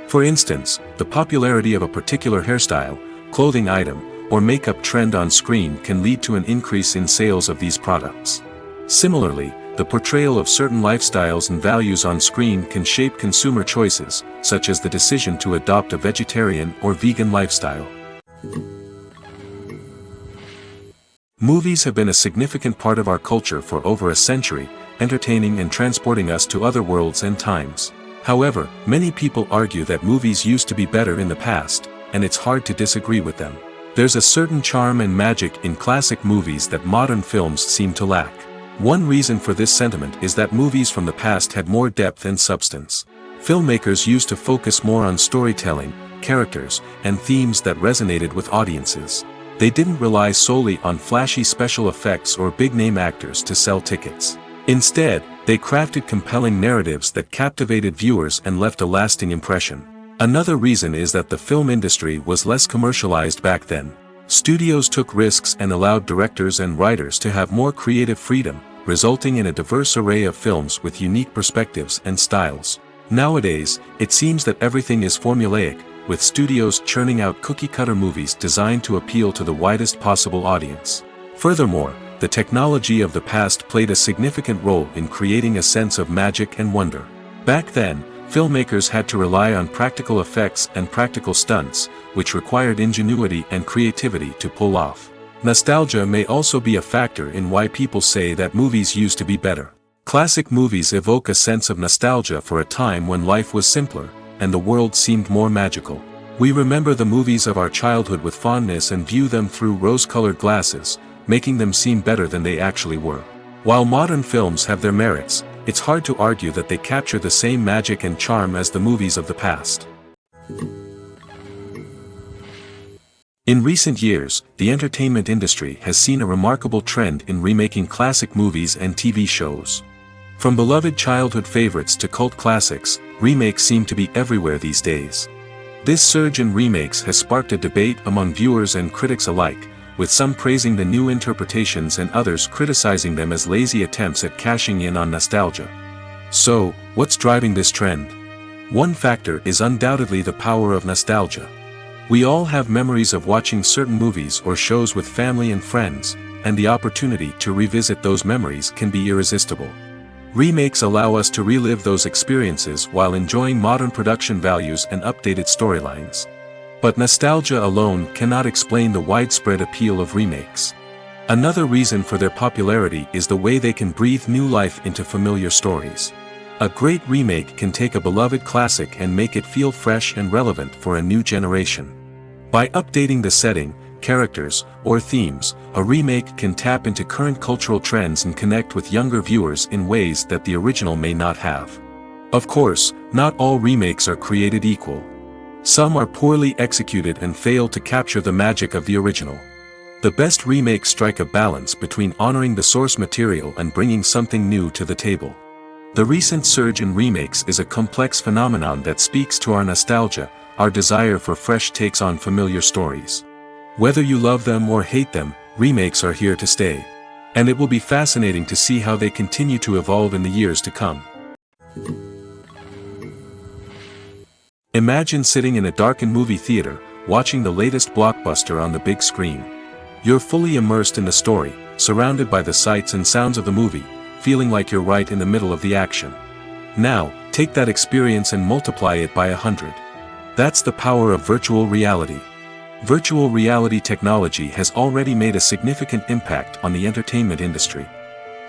For instance, the popularity of a particular hairstyle, clothing item, or makeup trend on screen can lead to an increase in sales of these products. Similarly, the portrayal of certain lifestyles and values on screen can shape consumer choices, such as the decision to adopt a vegetarian or vegan lifestyle. Movies have been a significant part of our culture for over a century, entertaining and transporting us to other worlds and times. However, many people argue that movies used to be better in the past, and it's hard to disagree with them. There's a certain charm and magic in classic movies that modern films seem to lack. One reason for this sentiment is that movies from the past had more depth and substance. Filmmakers used to focus more on storytelling, characters, and themes that resonated with audiences. They didn't rely solely on flashy special effects or big-name actors to sell tickets. Instead, they crafted compelling narratives that captivated viewers and left a lasting impression. Another reason is that the film industry was less commercialized back then. Studios took risks and allowed directors and writers to have more creative freedom, resulting in a diverse array of films with unique perspectives and styles. Nowadays, it seems that everything is formulaic, with studios churning out cookie-cutter movies designed to appeal to the widest possible audience. Furthermore, the technology of the past played a significant role in creating a sense of magic and wonder. Back then, filmmakers had to rely on practical effects and practical stunts, which required ingenuity and creativity to pull off. Nostalgia may also be a factor in why people say that movies used to be better. Classic movies evoke a sense of nostalgia for a time when life was simpler, and the world seemed more magical. We remember the movies of our childhood with fondness and view them through rose-colored glasses, making them seem better than they actually were. While modern films have their merits, it's hard to argue that they capture the same magic and charm as the movies of the past. In recent years, the entertainment industry has seen a remarkable trend in remaking classic movies and TV shows. From beloved childhood favorites to cult classics, remakes seem to be everywhere these days. This surge in remakes has sparked a debate among viewers and critics alike, with some praising the new interpretations and others criticizing them as lazy attempts at cashing in on nostalgia. So, what's driving this trend? One factor is undoubtedly the power of nostalgia. We all have memories of watching certain movies or shows with family and friends, and the opportunity to revisit those memories can be irresistible. Remakes allow us to relive those experiences while enjoying modern production values and updated storylines. But nostalgia alone cannot explain the widespread appeal of remakes. Another reason for their popularity is the way they can breathe new life into familiar stories. A great remake can take a beloved classic and make it feel fresh and relevant for a new generation. By updating the setting, characters, or themes, a remake can tap into current cultural trends and connect with younger viewers in ways that the original may not have. Of course, not all remakes are created equal. Some are poorly executed and fail to capture the magic of the original. The best remakes strike a balance between honoring the source material and bringing something new to the table. The recent surge in remakes is a complex phenomenon that speaks to our nostalgia, our desire for fresh takes on familiar stories. Whether you love them or hate them, remakes are here to stay. And it will be fascinating to see how they continue to evolve in the years to come. Imagine sitting in a darkened movie theater, watching the latest blockbuster on the big screen. You're fully immersed in the story, surrounded by the sights and sounds of the movie, feeling like you're right in the middle of the action. Now, take that experience and multiply it by 100. That's the power of virtual reality. Virtual reality technology has already made a significant impact on the entertainment industry.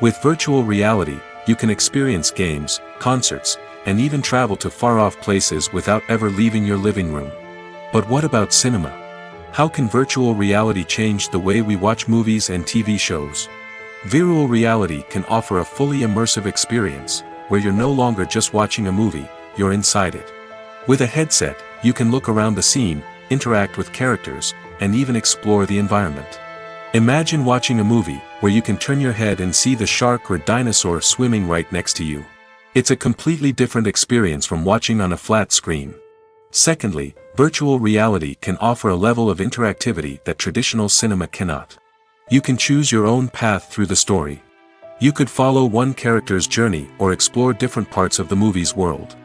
With virtual reality, you can experience games, concerts, and even travel to far-off places without ever leaving your living room. But what about cinema? How can virtual reality change the way we watch movies and TV shows? Virtual reality can offer a fully immersive experience, where you're no longer just watching a movie, you're inside it. With a headset, you can look around the scene, interact with characters, and even explore the environment. Imagine watching a movie where you can turn your head and see the shark or dinosaur swimming right next to you. It's a completely different experience from watching on a flat screen. Secondly, virtual reality can offer a level of interactivity that traditional cinema cannot. You can choose your own path through the story. You could follow one character's journey or explore different parts of the movie's world.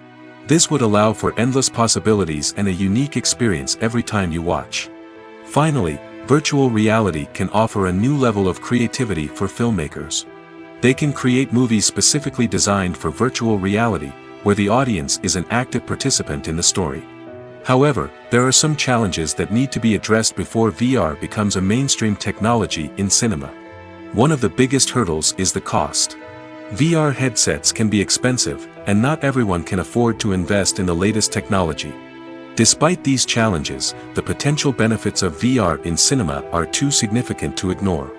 This would allow for endless possibilities and a unique experience every time you watch. Finally, virtual reality can offer a new level of creativity for filmmakers. They can create movies specifically designed for virtual reality, where the audience is an active participant in the story. However, there are some challenges that need to be addressed before VR becomes a mainstream technology in cinema. One of the biggest hurdles is the cost. VR headsets can be expensive, and not everyone can afford to invest in the latest technology. Despite these challenges, the potential benefits of VR in cinema are too significant to ignore.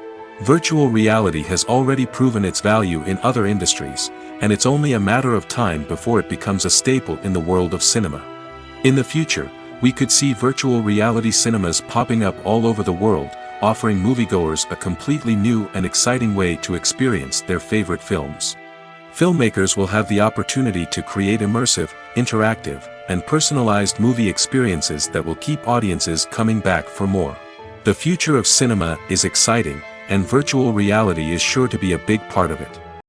Virtual reality has already proven its value in other industries, and it's only a matter of time before it becomes a staple in the world of cinema. In the future, we could see virtual reality cinemas popping up all over the world, offering moviegoers a completely new and exciting way to experience their favorite films. Filmmakers will have the opportunity to create immersive, interactive, and personalized movie experiences that will keep audiences coming back for more. The future of cinema is exciting, and virtual reality is sure to be a big part of it.